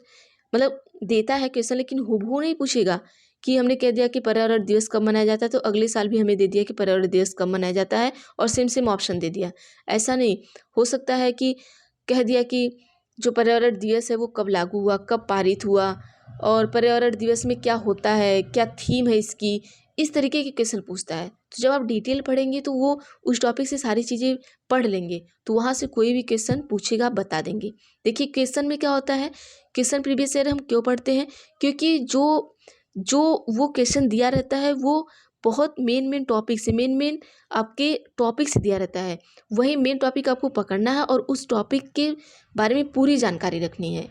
[SPEAKER 1] मतलब देता है क्वेश्चन, लेकिन हूबहू नहीं पूछेगा कि हमने कह दिया कि पर्यावरण दिवस कब मनाया जाता है तो अगले साल भी हमें दे दिया कि पर्यावरण दिवस कब मनाया जाता है और सेम सेम ऑप्शन दे दिया। ऐसा नहीं हो सकता है कि कह दिया कि जो पर्यावरण दिवस है वो कब लागू हुआ, कब पारित हुआ, और पर्यावरण दिवस में क्या होता है, क्या थीम है इसकी, इस तरीके के क्वेश्चन पूछता है। तो जब आप डिटेल पढ़ेंगे तो वो उस टॉपिक से सारी चीज़ें पढ़ लेंगे, तो वहाँ से कोई भी क्वेश्चन पूछेगा आप बता देंगे। देखिए क्वेश्चन में क्या होता है, क्वेश्चन प्रीवियस ईयर हम क्यों पढ़ते हैं, क्योंकि जो जो वो क्वेश्चन दिया रहता है वो बहुत मेन टॉपिक से मेन आपके टॉपिक से दिया रहता है। वही मेन टॉपिक आपको पकड़ना है और उस टॉपिक के बारे में पूरी जानकारी रखनी है।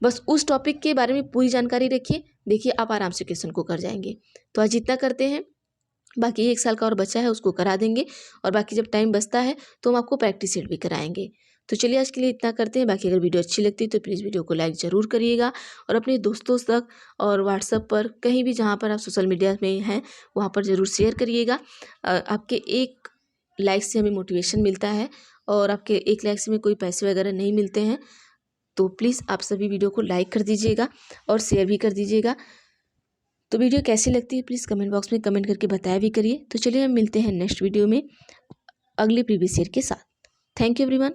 [SPEAKER 1] बस उस टॉपिक के बारे में पूरी जानकारी रखिए, देखिए आप आराम से क्वेश्चन को कर जाएंगे। तो आज इतना करते हैं, बाकी 1 साल का और बचा है उसको करा देंगे, और बाकी जब टाइम बचता है तो हम आपको प्रैक्टिस सेट भी कराएंगे। तो चलिए आज के लिए इतना करते हैं। बाकी अगर वीडियो अच्छी लगती है तो प्लीज़ वीडियो को लाइक ज़रूर करिएगा और अपने दोस्तों तक और व्हाट्सएप पर कहीं भी जहाँ पर आप सोशल मीडिया में हैं वहाँ पर ज़रूर शेयर करिएगा। आपके एक लाइक से हमें मोटिवेशन मिलता है और आपके एक लाइक से हमें कोई पैसे वगैरह नहीं मिलते हैं। तो प्लीज़ आप सभी वीडियो को लाइक कर दीजिएगा और शेयर भी कर दीजिएगा। तो वीडियो कैसी लगती है प्लीज़ कमेंट बॉक्स में कमेंट करके बताया भी करिए। तो चलिए हम मिलते हैं नेक्स्ट वीडियो में अगले प्रीवियस ईयर के साथ। Thank you everyone.